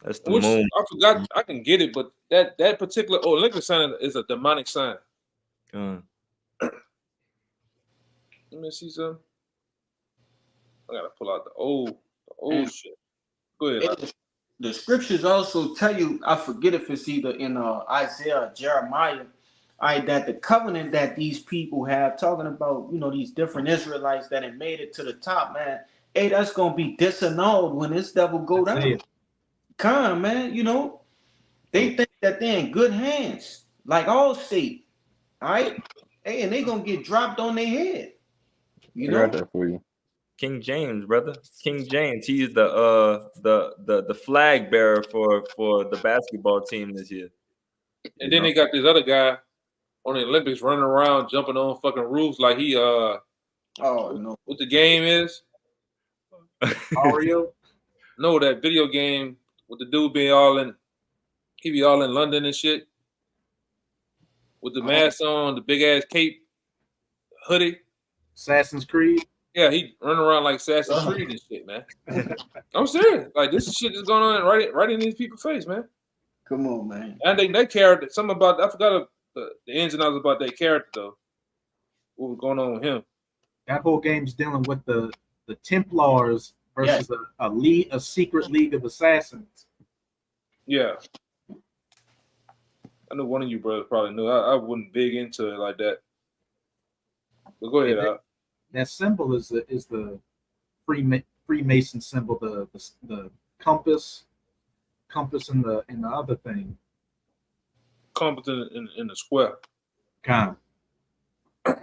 That's the moon. I forgot, I can get it, but that particular Olympic sign is a demonic sign. Let me see something. I gotta pull out the old shit. Go ahead. The scriptures also tell you, I forget if it's either in Isaiah or Jeremiah, that the covenant that these people have, talking about, you know, these different Israelites that have made it to the top, man. Hey, that's gonna be disannulled when this devil go down. Come, man, you know, they think that they're in good hands, like all state. All right, hey, and they gonna get dropped on their head. You know. I got that for you. King James, brother. King James. He's the flag bearer for the basketball team this year. And then they got this other guy on the Olympics running around, jumping on fucking roofs like he oh no, what the game is? Mario? No, that video game with the dude being he be all in London and shit. With the mask on, the big ass cape, hoodie. Assassin's Creed. Yeah, he running around like Assassin's Creed and shit, man. I'm serious. Like, this shit is going on right in these people's face, man. Come on, man. I think that character, something about, I forgot the ins and outs about that character, though. What was going on with him? That whole game's dealing with the Templars versus a secret league of assassins. Yeah. I know one of you brothers probably knew. I wouldn't big into it like that. But go ahead, Al. That symbol is the Freemason symbol, the compass in the other thing. Compass in the square. Kind of.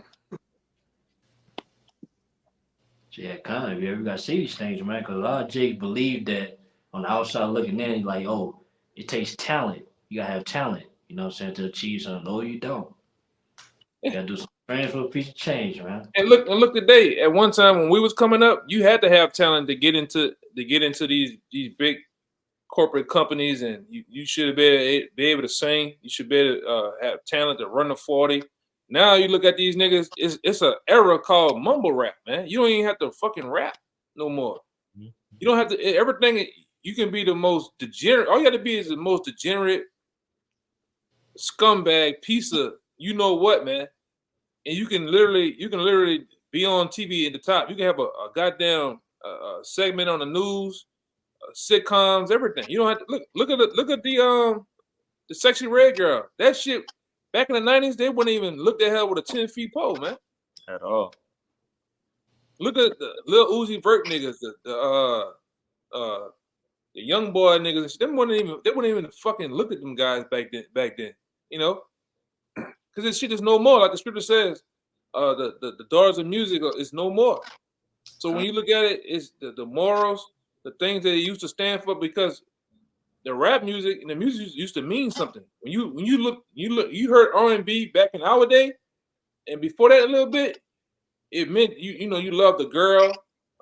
Yeah, kind of. You ever got to see these things, man? Because a lot of Jakes believe that on the outside looking in, like, oh, it takes talent. You got to have talent, you know what I'm saying, to achieve something. No, you don't. You got to do some praying for a piece of change, man. And look today. At one time when we was coming up, you had to have talent to get into these big corporate companies, and you should be able to sing. You should be able to have talent to run the 40. Now you look at these niggas, it's an era called mumble rap, man. You don't even have to fucking rap no more. You don't have to, everything, you can be the most degenerate. All you have to be is the most degenerate scumbag piece of you know what, man. And you can literally be on TV at the top. You can have a goddamn segment on the news, sitcoms, everything. You don't have to look at the Sexy Red Girl. That shit back in the 90s, they wouldn't even look at her with a 10-foot pole, man. At all. Look at the Lil Uzi Vert niggas, the young boy niggas. They wouldn't even fucking look at them guys back then. You know, because this shit is no more. Like the scripture says, the daughters of music is no more. So when you look at it, it's the morals, the things that it used to stand for, because the rap music and the music used to mean something. When you heard R&B back in our day, and before that a little bit, it meant you know you love the girl,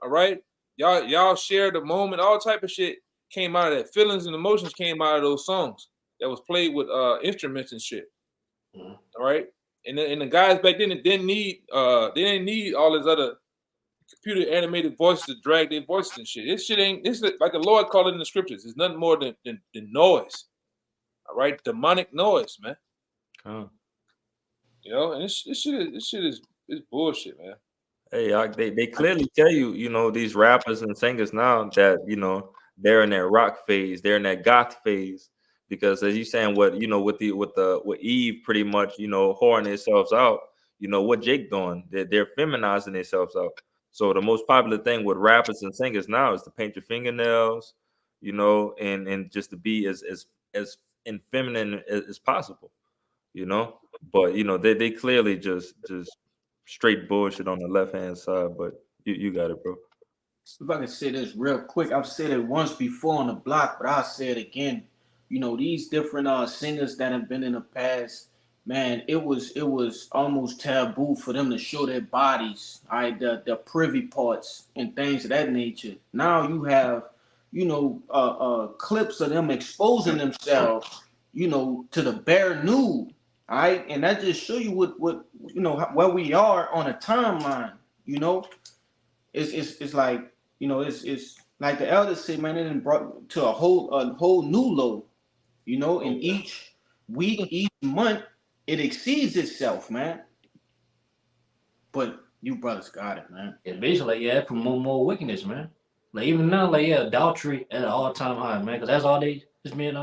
all right. Y'all share the moment, all type of shit came out of that. Feelings and emotions came out of those songs that was played with instruments and shit. Mhm. All right. And the guys back then didn't need all this other computer animated voices to drag their voices and shit. This shit ain't this is like the Lord called it in the scriptures. It's nothing more than noise. All right, demonic noise, man. Huh. You know, and this shit is bullshit, man. Hey, they clearly tell you, you know, these rappers and singers now that, you know, they're in that rock phase, they're in that goth phase, because as you saying, what you know, with Eve pretty much, you know, whoring themselves out, you know, what Jake doing, they're feminizing themselves out. So the most popular thing with rappers and singers now is to paint your fingernails, you know, and just to be as feminine as possible, you know. But you know, they clearly just straight bullshit on the left hand side. But you got it, bro. If I can say this real quick, I've said it once before on the block, but I'll say it again. You know, these different singers that have been in the past, man, it was almost taboo for them to show their bodies, all right, the privy parts and things of that nature. Now you have, you know, clips of them exposing themselves, you know, to the bare nude, all right, and that just show you what you know where we are on a timeline. You know, it's like, you know, it's like the elders say, man, it done brought to a whole new low. You know, in each week, each month, it exceeds itself, man. But you brothers got it, man. Yeah, basically, like, yeah, it promote more wickedness, man. Like even now, like yeah, adultery at an all-time high, man. Because that's all they just being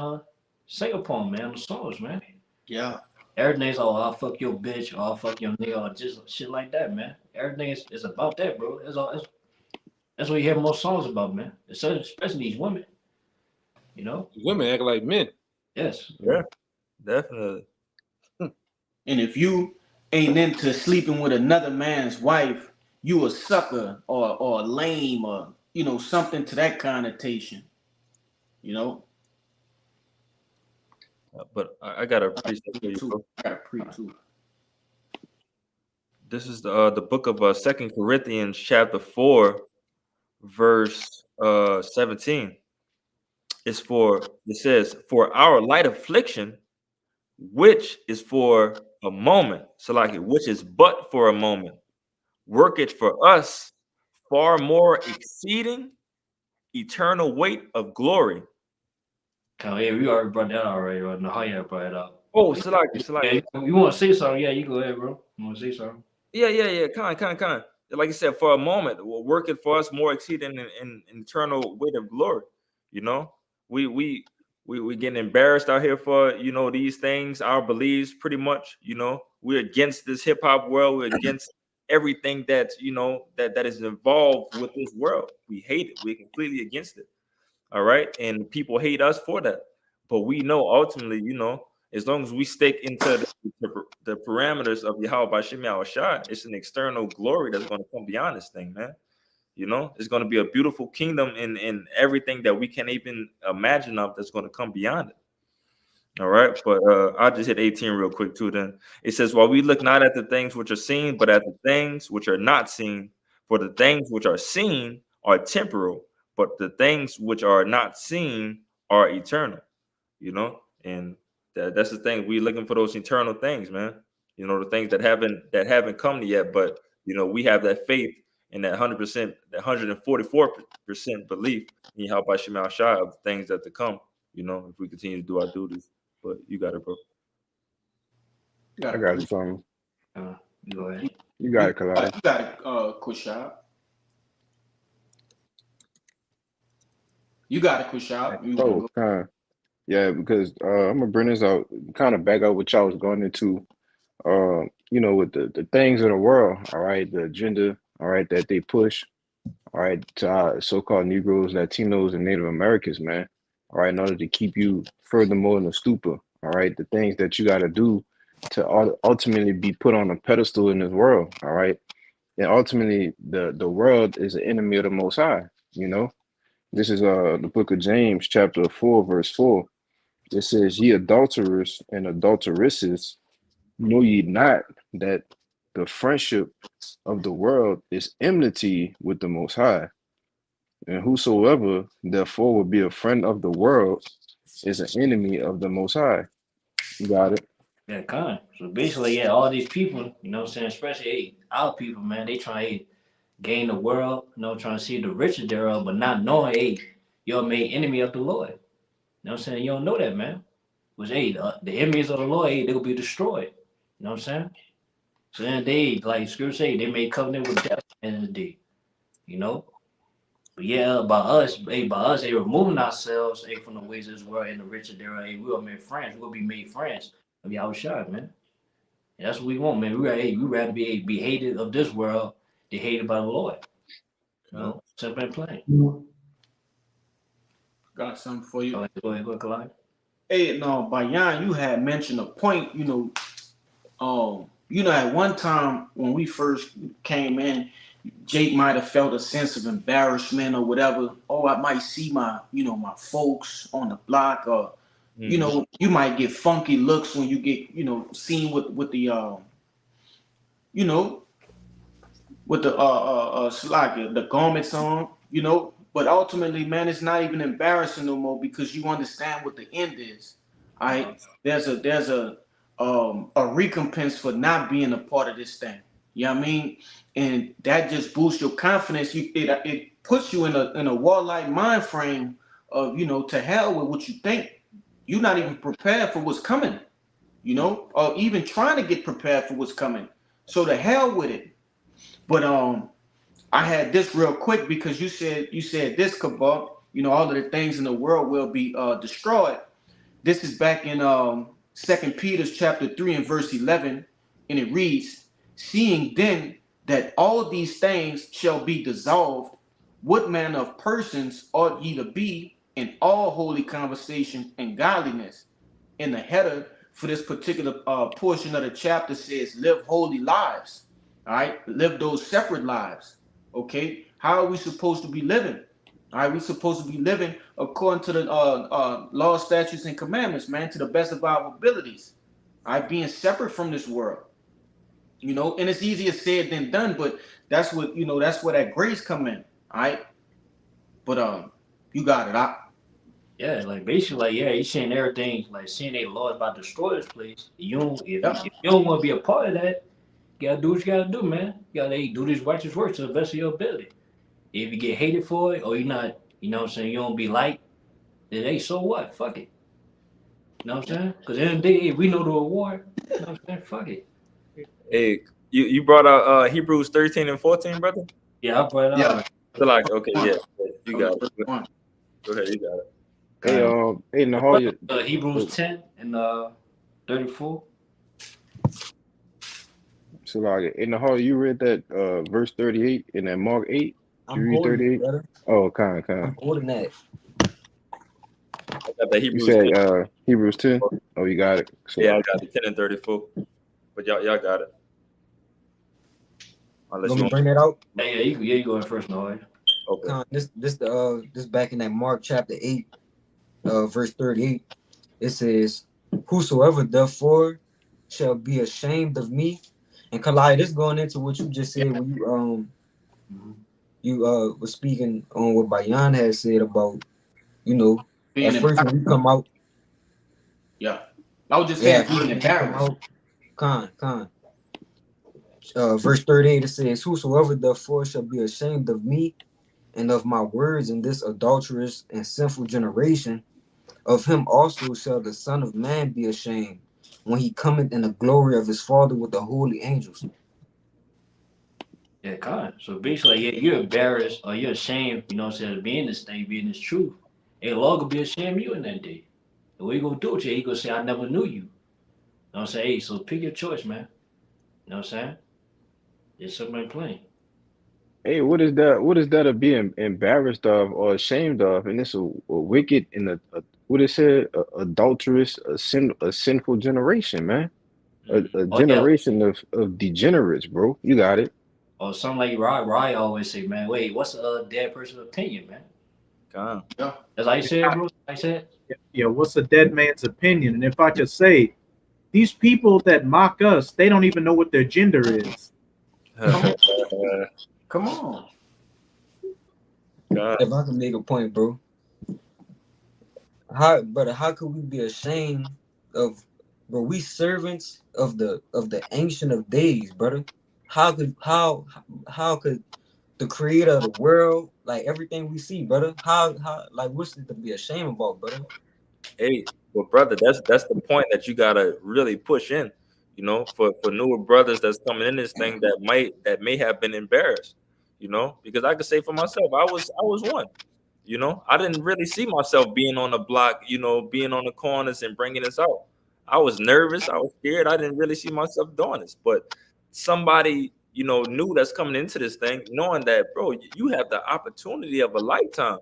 sing upon, man. The songs, man. Yeah. Everything's I'll fuck your bitch, or I'll fuck your nigga, or just shit like that, man. Everything is about that, bro. That's what you hear most songs about, man. Especially these women. You know? Women act like men. Yes. Yeah, definitely. And if you ain't into sleeping with another man's wife, you a sucker or lame or, you know, something to that connotation. You know? But I got a precept for you, bro. I got a pre too. This is the book of 2 Corinthians chapter 4, verse 17. It says, for our light affliction, which is for a moment, so like which is but for a moment, worketh for us far more exceeding eternal weight of glory. Oh yeah, we already brought that already, right? No, how you brought it up? Oh, so like Yeah, you want to say something? Yeah, you go ahead, bro. You want to say something? yeah, kind. Like you said, for a moment, working for us more exceeding in eternal weight of glory. You know, we getting embarrassed out here for, you know, these things, our beliefs, pretty much. You know, we're against this hip hop world. We're against everything that, you know, that is involved with this world. We hate it. We're completely against it. All right, and people hate us for that. But we know ultimately, you know, as long as we stick into the parameters of Yahweh Bashim Yahushua, it's an external glory that's going to come beyond this thing, man. You know, it's going to be a beautiful kingdom in everything that we can't even imagine of that's going to come beyond it. All right, but I'll just hit 18 real quick too. Then it says, while we look not at the things which are seen, but at the things which are not seen, for the things which are seen are temporal, but the things which are not seen are eternal. You know, and that's the thing. We're looking for those eternal things, man. You know, the things that haven't come yet, but you know, we have that faith and that 100%, that 144% belief in Yahweh Shemal Shai of things that to come. You know, if we continue to do our duties. But you got it, bro. I got it, something. You go ahead. You got it, Kalai. You got it, Kushab. You got it, Kushab. Oh, kind of. Yeah, because I'm gonna bring this out, kind of back up what y'all was going into. You know, with the things in the world, all right, the agenda, all right, that they push, all right, to our so-called Negroes, Latinos, and Native Americans, man, all right, in order to keep you furthermore in the stupor, all right, the things that you got to do to ultimately be put on a pedestal in this world, all right, and ultimately the world is an enemy of the Most High, you know. This is the book of James, chapter 4, verse 4. It says, ye adulterers and adulteresses, know ye not that the friendship of the world is enmity with the Most High. And whosoever therefore would be a friend of the world is an enemy of the Most High. You got it? Yeah, kind. So basically, yeah, all these people, you know what I'm saying, especially hey, our people, man, they trying to gain the world, you know, trying to see the riches thereof, but not knowing, hey, you're made enemy of the Lord. You know what I'm saying? You don't know that, man. Was hey, the enemies of the Lord, hey, they'll be destroyed. You know what I'm saying? So then they, like Scripture say, they made covenant with death in the day. You know? But yeah, by us, hey, removing ourselves, hey, from the ways of this world and the riches thereof, hey, we'll make friends. We'll be made friends of Yahushua, man. And that's what we want, man. We rather be hated of this world than hated by the Lord. You know, simple and plain. Got something for you. Go ahead, Kalai. Hey, no, Bayan, you had mentioned a point, at one time when we first came in, Jake might have felt a sense of embarrassment or whatever. Oh, I might see my folks on the block, or you might get funky looks when you get, seen with the the garments on, But ultimately, man, it's not even embarrassing no more because you understand what the end is. All right, there's a recompense for not being a part of this thing. You know what I mean? And that just boosts your confidence. It puts you in a warlike mind frame of, to hell with what you think. You're not even prepared for what's coming, or even trying to get prepared for what's coming. So to hell with it. But I had this real quick because you said this, Kabal, all of the things in the world will be destroyed. This is back in 2 Peter chapter 3 and verse 11, and it reads, seeing then that all these things shall be dissolved, what manner of persons ought ye to be in all holy conversation and godliness? In the header for this particular portion of the chapter says, live holy lives. All right, live those separate lives. Okay, how are we supposed to be living? All right, we're supposed to be living according to the law, statutes, and commandments, man, to the best of our abilities. All right, being separate from this world. And it's easier said than done, but that's what that's where that grace come in. All right, but you got it. Yeah, like basically, you saying everything, like saying they law is about to destroy this place. If you don't want to be a part of that, you gotta do what you gotta do, man. You gotta do this righteous work to the best of your ability. If you get hated for it, or you're not, you know what I'm saying, you don't be liked, then hey, so what? Fuck it. You know what I'm saying? Because at the end of the day, we know the reward. You know what I'm saying? Fuck it. Hey, you brought out Hebrews 13 and 14, brother? Yeah, I brought it out. So like, okay, yeah, you got it. Go ahead, you got it. Hey, Nahal, Hebrews 10 and 34. So like in the hall, you read that verse 38 in that Mark 8. I'm read 38. Oh, kind. I'm holding that. I got that Hebrews. You said Hebrews 10. Oh, you got it. So, yeah, I got it 10 and 34. But y'all got it. Unless you bring that out. Yeah, you go in first, no. Okay. This back in that Mark chapter 8, verse 38. It says, "Whosoever therefore shall be ashamed of me." And Kalai, this going into what you just said when you was speaking on what Bayan had said about, at first when you come out. Yeah. I was just saying being embarrassed. Con. Verse 38, it says, "Whosoever therefore shall be ashamed of me and of my words in this adulterous and sinful generation, of him also shall the Son of Man be ashamed when he cometh in the glory of his Father with the holy angels." Yeah, God. So basically, you're embarrassed or you're ashamed, of being this thing, being this truth. A Lord will be ashamed of you in that day. And what you gonna do with you? He gonna say, I never knew you. You know what I'm saying? Hey, so pick your choice, man. You know what I'm saying? It's somebody playing. Hey, what is that of being embarrassed of or ashamed of? And it's a wicked and what it said, adulterous, a sinful generation, man. A generation of degenerates, bro. You got it. Or something like Rye always say, man, wait, what's a dead person's opinion, man? Yeah. That's how you say it, bro? I said. Yeah, what's a dead man's opinion? And if I could say, These people that mock us, they don't even know what their gender is. Come on. God. If I can make a point, bro. How could we be ashamed of, bro? We servants of the ancient of days, brother. How could the creator of the world, like everything we see, brother? How like what's it to be ashamed about, brother? Hey, well, brother, that's the point that you gotta really push in. You know, for newer brothers that's coming in this thing that may have been embarrassed. You know, because I could say for myself, I was one. You know, I didn't really see myself being on the block. You know, being on the corners and bringing this out. I was nervous. I was scared. I didn't really see myself doing this. But somebody, you know, new that's coming into this thing, knowing that, bro, you have the opportunity of a lifetime.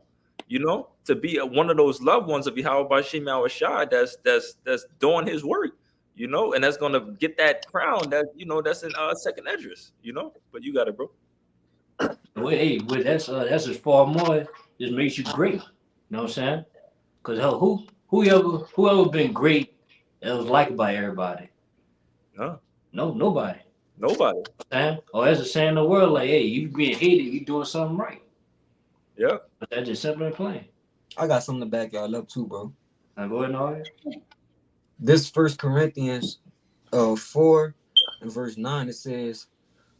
You know, to be one of those loved ones of Yahweh Bashim Awashad that's doing his work, you know, and that's gonna get that crown that, you know, that's in second Esdras, you know. But you got it, bro. Well, hey, well, that's as far more. Just makes you great. You know what I'm saying? Because whoever been great that was liked by everybody? No, nobody. Nobody. Or as a saying in the world, like, hey, you being hated, you doing something right. Yeah. But that's just simple and plain. I got something to back y'all up too, bro. Now go ahead and all This 1 Corinthians 4 and verse 9, it says,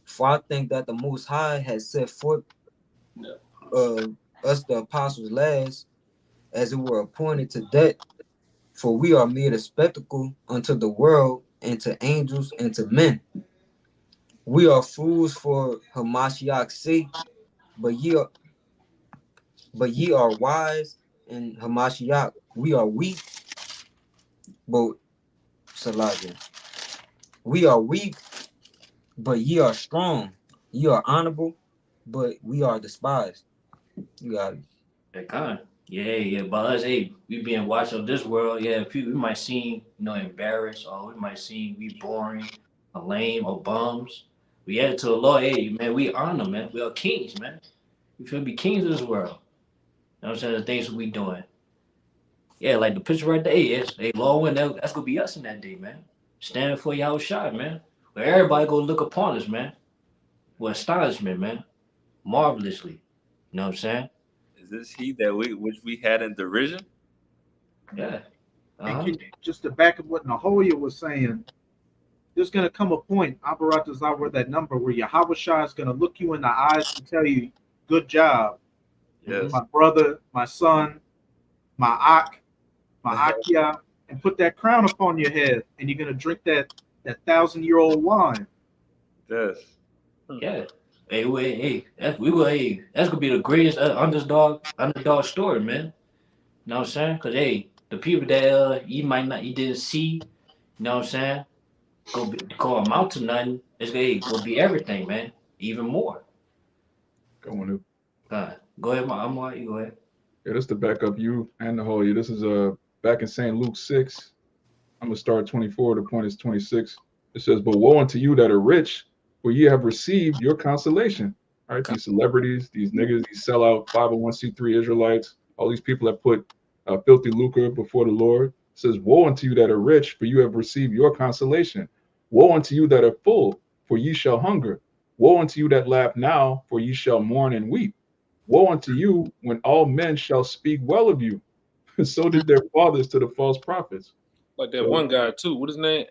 "For I think that the Most High has set forth us the apostles last, as it were appointed to death, for we are made a spectacle unto the world, and to angels, and to men. We are fools for Hamashiach's sake, but ye are wise in Hamashiach. We are weak, but Salakia. We are weak, but ye are strong. Ye are honorable, but we are despised." You got it. that kind. Yeah. But us, hey, we being watched of this world. Yeah, people we might seem, embarrassed, or we might seem we boring, or lame, or bums. We add to the law, hey, man, we honor, man. We are kings, man. We feel be kings of this world. You know what I'm saying? The things we doing. Yeah, like the picture right there, hey, Lord, when that's gonna be us in that day, man. Standing for Yahweh Shai, man. Where everybody gonna look upon us, man. With astonishment, man. Marvelously. You know what I'm saying? Is this he that which we had in derision? Yeah. And just to back up what Nahoya was saying, there's going to come a point, Abarat Zawar, that number where Yahweh Shai is going to look you in the eyes and tell you, good job. Yes. My brother, my son, my Ak, my Akia, and put that crown upon your head, and you're going to drink that 1,000-year-old wine. Yes. Yeah. Hey, that's gonna be the greatest underdog story, man. You know what I'm saying? Because hey, the people that you didn't see, you know what I'm saying, go amount to nothing. It's gonna be everything, man. Even more. Going to. Go ahead, you go ahead. Yeah, this to back up you and the whole year. This is back in St. Luke 6. I'm gonna start 24. The point is 26. It says, "But woe unto you that are rich, for ye have received your consolation." All right, these celebrities, these niggas, these sellout 501c3 Israelites, all these people that put filthy lucre before the Lord. It says, "Woe unto you that are rich, for you have received your consolation. Woe unto you that are full, for ye shall hunger. Woe unto you that laugh now, for ye shall mourn and weep. Woe unto you when all men shall speak well of you." So did their fathers to the false prophets. Like that one guy too. What his name?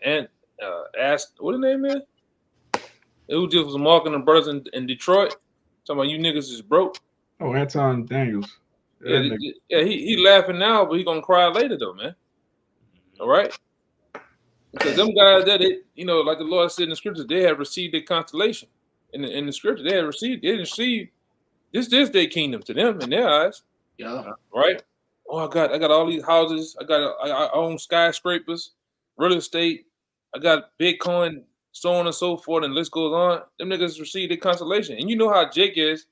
Asked what his name is? Who just was marking the brothers in Detroit. Talking about you niggas is broke. Oh, Anton Daniels. Yeah, he laughing now, but he gonna cry later though, man. All right. Because them guys that like the Lord said in the scriptures, they have received their consolation. In the scripture, they didn't receive this their kingdom to them in their eyes. Yeah. Right? Oh, I got all these houses. I own skyscrapers, real estate. I got Bitcoin, so on and so forth, and the list goes on. Them niggas receive their consolation. And you know how Jake is.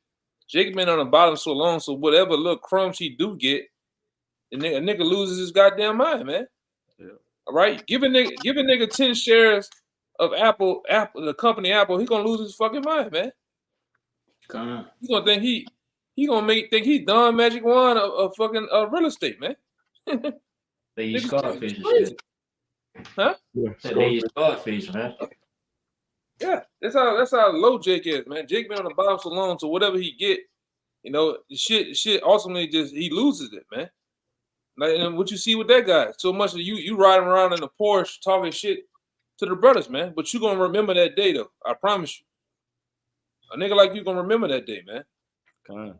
Jake been on the bottom so long, so whatever little crumbs he do get, a nigga loses his goddamn mind, man. Yeah. All right? Give a nigga 10 shares of Apple, the company Apple, he gonna lose his fucking mind, man. He gonna think he gonna think he Don Magic Wand of fucking real estate, man. They use Scarface and shit. Yeah, That lady Scarface, man. Yeah, that's how low Jake is, man. Jake been on the bottom so long, so whatever he get, you know, the shit ultimately just he loses it, man. Like, and what you see with that guy, so much of you riding around in a Porsche talking shit to the brothers, man. But you gonna remember that day though. I promise you. A nigga like you gonna remember that day, man. God.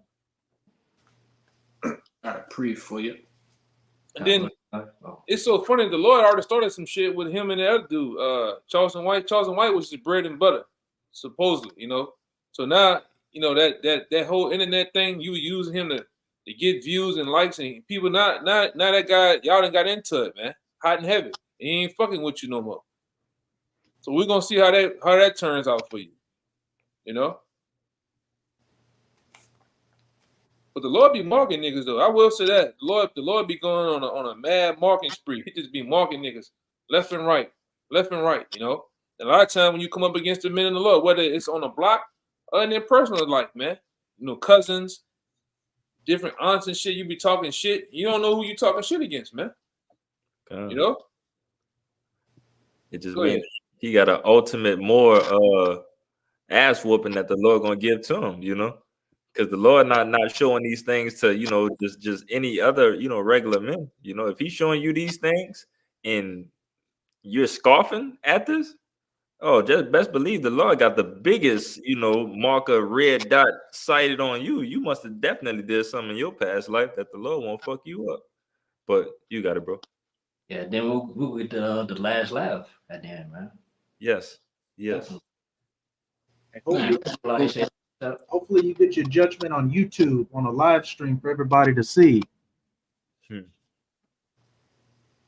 Got a pre for you. And then it's so funny. The Lord already started some shit with him and the other dude, Charleston White. Charleston White was just bread and butter, supposedly, you know. So now, you know, that whole internet thing, you using him to get views and likes, and people now that guy, y'all done got into it, man. Hot and heavy. He ain't fucking with you no more. So we're gonna see how that turns out for you. You know? But the Lord be marking niggas though. I will say that. The Lord be going on a mad marking spree. He just be marking niggas left and right, you know. And a lot of time when you come up against the men in the Lord, whether it's on the block or in their personal life, man, you know, cousins, different aunts and shit, you be talking shit. You don't know who you talking shit against, man. God. You know? It just Go means ahead. he got an ultimate more ass whooping that the Lord gonna give to him, you know. Because the Lord not showing these things to, you know, just any other, you know, regular men. You know, if he's showing you these things and you're scoffing at this, oh, just best believe the Lord got the biggest, you know, marker red dot sighted on you. You must have definitely did something in your past life that the Lord won't fuck you up. But you got it, bro. Yeah, then we'll get the last laugh at the end, man. Yes. Yes. And hopefully, Like I said, hopefully you get your judgment on YouTube on a live stream for everybody to see.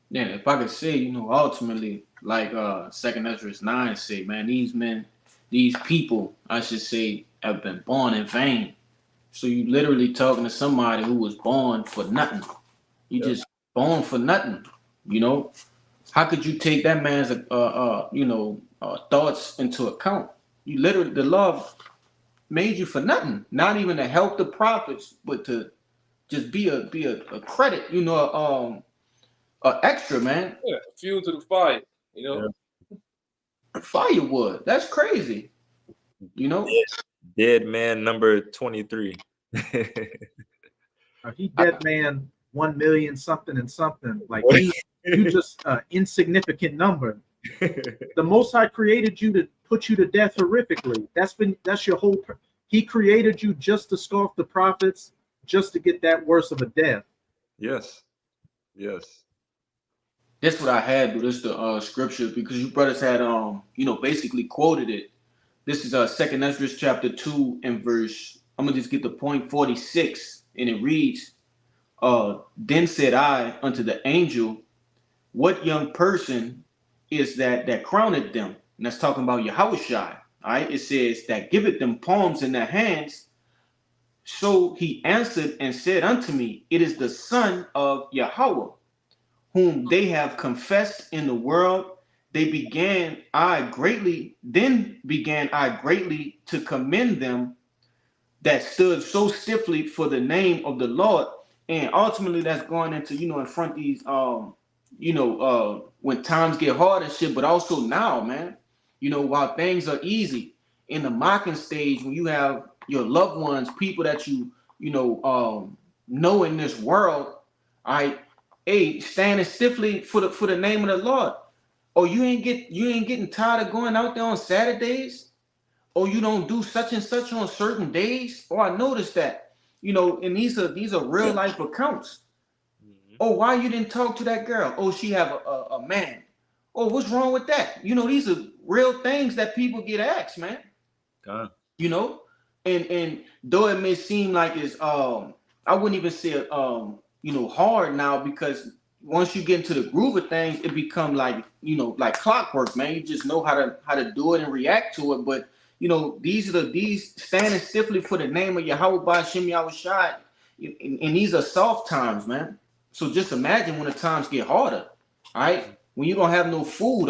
Yeah, if I could say, you know, ultimately, like 2nd Ezra 9 say, man, these men, these people, I should say, have been born in vain. So you literally talking to somebody who was born for nothing. You just born for nothing, you know. How could you take that man's thoughts into account? You literally, the love made you for nothing, not even to help the prophets, but to just be a credit, you know, extra, man. Yeah, fuel to the fire, you know. Firewood. That's crazy. You know? Dead man number 23. He dead man 1 million something and something. Like you just insignificant number. The Most High created you to put you to death horrifically. That's your whole. He created you just to scoff the prophets, just to get that worse of a death. Yes. Yes. That's what I had, but it's the scripture because you brothers had basically quoted it. This is 2nd Ezra chapter 2 and verse. I'm gonna just get the point 46, and it reads, then said I unto the angel, what young person is that crowned them? And that's talking about Yahushua. All right, it says that giveth them palms in their hands. So he answered and said unto me, it is the son of Yahweh, whom they have confessed in the world. Then began I greatly to commend them that stood so stiffly for the name of the Lord. And ultimately that's going into, in front of these when times get hard and shit, but also now, man, while things are easy in the mocking stage, when you have your loved ones, people that you know in this world, all right, hey, standing stiffly for the name of the Lord. Oh, you ain't getting tired of going out there on Saturdays? Oh, you don't do such and such on certain days? Oh, I noticed that. And these are real life accounts. Oh, why you didn't talk to that girl? Oh, she have a man. Oh, what's wrong with that? These are real things that people get asked, man. God. And though it may seem like it's I wouldn't even say it hard now, because once you get into the groove of things, it become like clockwork, man. You just know how to do it and react to it. But these standing stiffly for the name of Yahweh Ba'Shem Yahushua, and these are soft times, man. So just imagine when the times get harder, all right? When you don't have no food,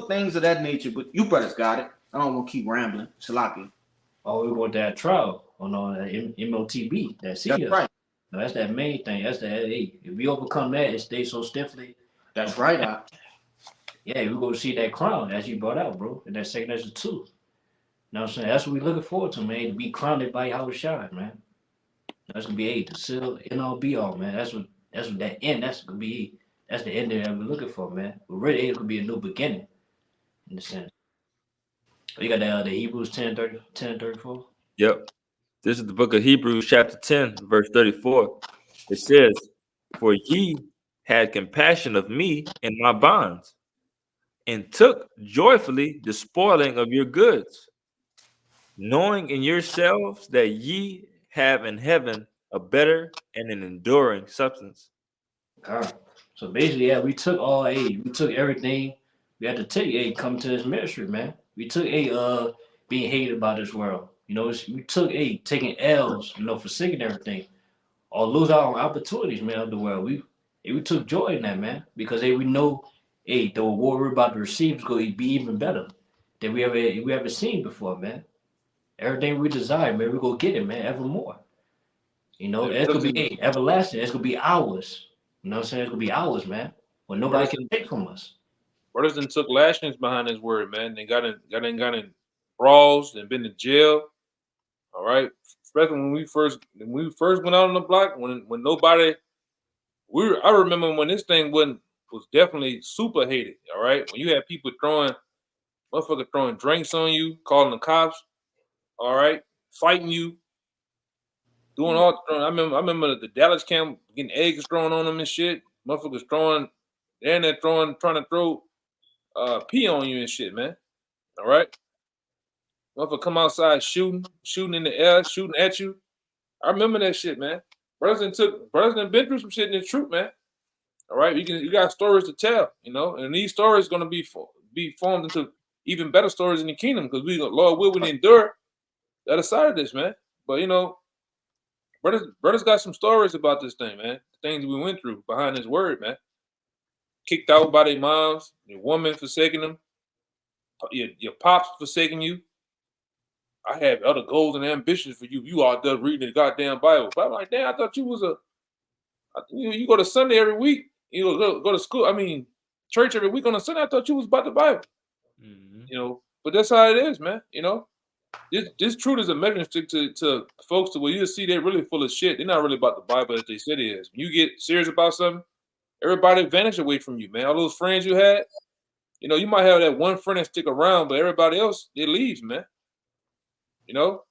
things of that nature. But you brothers got it. I don't want to keep rambling. Salaki. Oh, we want that trial on that MOTB. That's right. No, that's that main thing. That's the hey. If we overcome that and stay so stiffly, that's right. Yeah, we go see that crown as you brought out, bro, in that second Ezra 2. You know what I'm saying? That's what we looking forward to, man. To be crowned by Yahweh Shai, man. That's gonna be the seal and all be all, man. That's what that end. That's the end that we're looking for, man. But really, it could be a new beginning in the sense. You got the Hebrews 10:34. Yep. This is the book of Hebrews, chapter 10, verse 34. It says, "For ye had compassion of me in my bonds, and took joyfully the spoiling of your goods, knowing in yourselves that ye have in heaven a better and an enduring substance." All right. So basically, yeah, we took everything. We had to take come to this ministry, man. We took being hated by this world. You know, we took taking L's, you know, forsaking everything, or lose our opportunities, man, of the world. We took joy in that, man, because we know the reward we're about to receive is going to be even better than we ever seen before, man. Everything we desire, man, we go get it, man, evermore. You know, it's gonna be everlasting. It's gonna be ours. You know what I'm saying? It's gonna be ours, man. Well, nobody can take from us. Brothers then took lashings behind his word, man. They got in brawls and been in jail. All right. Especially when we first went out on the block, when nobody I remember when this thing was definitely super hated. All right. When you had people throwing drinks on you, calling the cops, all right, fighting you, doing all. I remember the Dallas camp getting eggs thrown on them and shit. Motherfuckers trying to throw pee on you and shit, man. All right. Motherfucker come outside shooting in the air, shooting at you. I remember that shit, man. Brothers done been through some shit in the truth, man. All right, you got stories to tell, you know, and these stories gonna be formed into even better stories in the kingdom because Lord will endure the other side of this, man. But you know, brothers got some stories about this thing, man. The things we went through behind His word, man. Kicked out by their moms, your woman forsaking them, your pops forsaking you. I have other goals and ambitions for you. You out there reading the goddamn Bible. But I'm like, damn, I thought you was you go to Sunday every week. You go to school. I mean, church every week on a Sunday. I thought you was about the Bible. Mm-hmm. You know, but that's how it is, man. You know, this truth is a measuring stick to folks to where you see they're really full of shit. They're not really about the Bible as they said it is. When you get serious about something, everybody vanish away from you, man. All those friends you had, you know, you might have that one friend that stick around, but everybody else, they leaves, man. You know?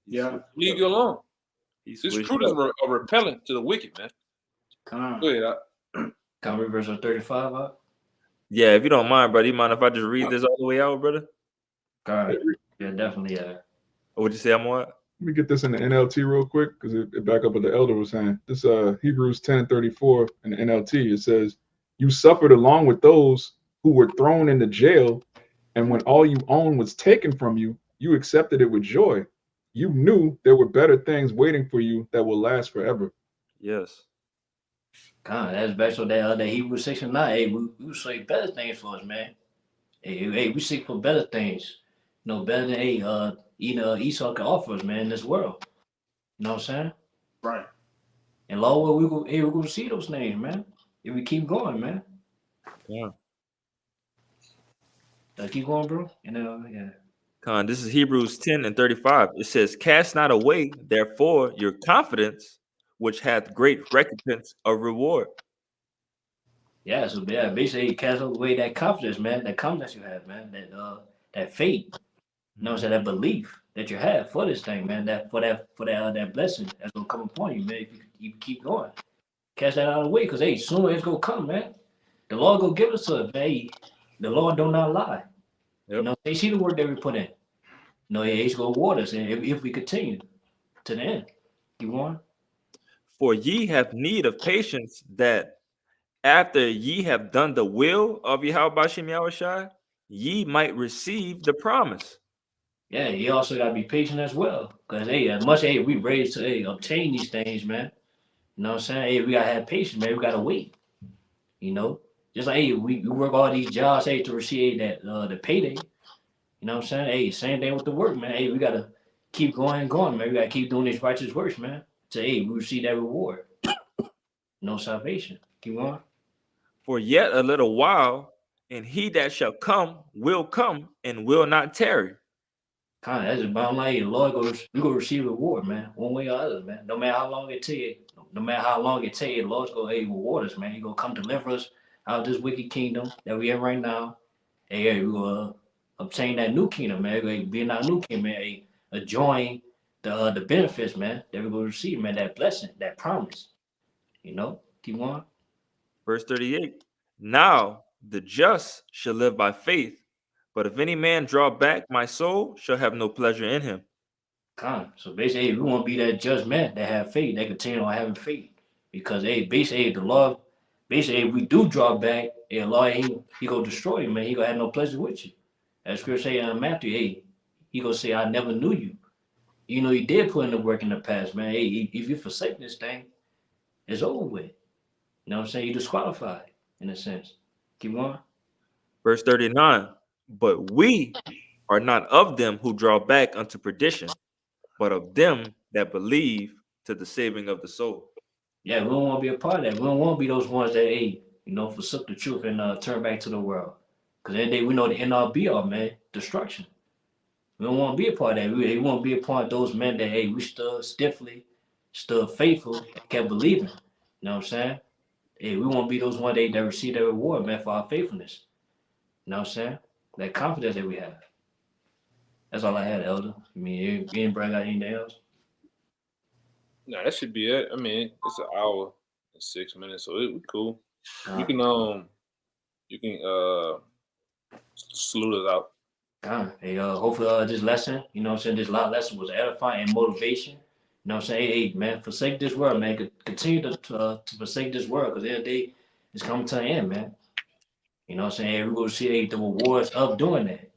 Yeah. Leave you alone. This truth is a repellent to the wicked, man. Come on. Go ahead. Can we verse 35 up? Yeah, if you don't mind, brother. You mind if I just read this all the way out, brother? God. Yeah, definitely. What would you say, I'm what? Let me get this in the NLT real quick because it back up what the elder was saying. This Hebrews 10:34 in the NLT. It says, "You suffered along with those who were thrown into jail, and when all you owned was taken from you, you accepted it with joy. You knew there were better things waiting for you that will last forever." Yes. God, that's back to that Hebrews 6 and 9. Hey, we seek better things for us, man. Hey, we seek for better things. You know, better than Esau can offer us, man, in this world. You know what I'm saying? Right. And Lord, we're gonna see those things, man. If we keep going, man. Yeah. Keep going, bro. Yeah. Con, this is Hebrews 10:35. It says, "Cast not away, therefore, your confidence, which hath great recompense of reward." Yeah, so yeah, basically cast away that confidence, man. That confidence you have, man. That faith. You know what I'm saying? That belief that you have for this thing, man. That blessing that's gonna come upon you, man. If you keep going. Cast that out of the way, because soon it's gonna come, man. The Lord gonna give us to us, man. The Lord do not lie. Yep. You know, they see the work that we put in. No, He's gonna reward us, and if we continue to the end. Keep on. "For ye have need of patience, that after ye have done the will of Yahweh Bashem Yahushai, ye might receive the promise." Yeah, you also gotta be patient as well, because as much we raised to obtain these things, man. You know what I'm saying? Hey, we gotta have patience, man. We gotta wait. You know, just like we work all these jobs, to receive that the payday. You know what I'm saying? Hey, same thing with the work, man. Hey, we gotta keep going, man. We gotta keep doing these righteous works, man. So we receive that reward. No salvation. Keep on. "For yet a little while, and he that shall come will come and will not tarry. Kind of, that's the bottom line. The Lord goes, you gonna receive reward, man, one way or other, man. No matter how long it take, the Lord's gonna reward us, man. He gonna come deliver us out of this wicked kingdom that we in right now. Hey, we gonna obtain that new kingdom, man. We're gonna be in our new kingdom, man. Enjoying the benefits, man, that we're gonna receive, man. That blessing, that promise. You know, keep on. Verse 38. Now the just shall live by faith, but if any man draw back, my soul shall have no pleasure in him. So basically, we want to be that just man that have faith, that continue on having faith. Because basically the Lord, basically if we do draw back, the Lord he gonna destroy you, man. He gonna have no pleasure with you. As Scripture say in Matthew, he gonna say, I never knew you. You know, he did put in the work in the past, man. If you forsake this thing, it's over with. You know what I'm saying? You're disqualified in a sense. Keep going. Verse 39. But we are not of them who draw back unto perdition, but of them that believe to the saving of the soul. Yeah, we don't want to be a part of that. We don't want to be those ones that, forsook the truth and turn back to the world. Because then we know the end all be all, man, destruction. We don't want to be a part of that. We want to be a part of those men that, we stood stiffly, stood faithful, kept believing. You know what I'm saying? We want to be those ones that receive their reward, man, for our faithfulness. You know what I'm saying? That confidence that we have. That's all I had, Elder. I mean, you didn't bring out anything else? No, that should be it. I mean, it's an hour and 6 minutes, so it's cool. You can salute us out. Hopefully this lesson, you know what I'm saying, this lesson was edifying and motivation. You know what I'm saying? Hey, man, forsake this world, man. Continue to forsake this world, because the end of the day is coming to an end, man. You know what I'm saying? Hey, we're going to see the rewards of doing that,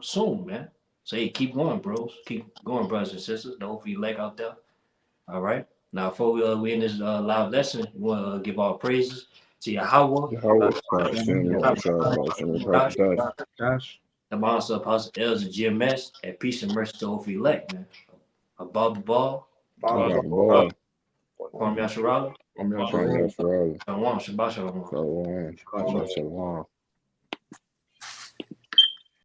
soon, man. So, hey, keep going, bros. Keep going, brothers and sisters. Don't for your leg out there. All right. Now, before we end this live lesson, we want to give our praises to Yahweh. The monster Apostle Els and GMS, and peace and mercy to all for elect, man. Above the ball. Kwame Yasharala. Shalom. Shalom. Shabbat shalom. Shalom.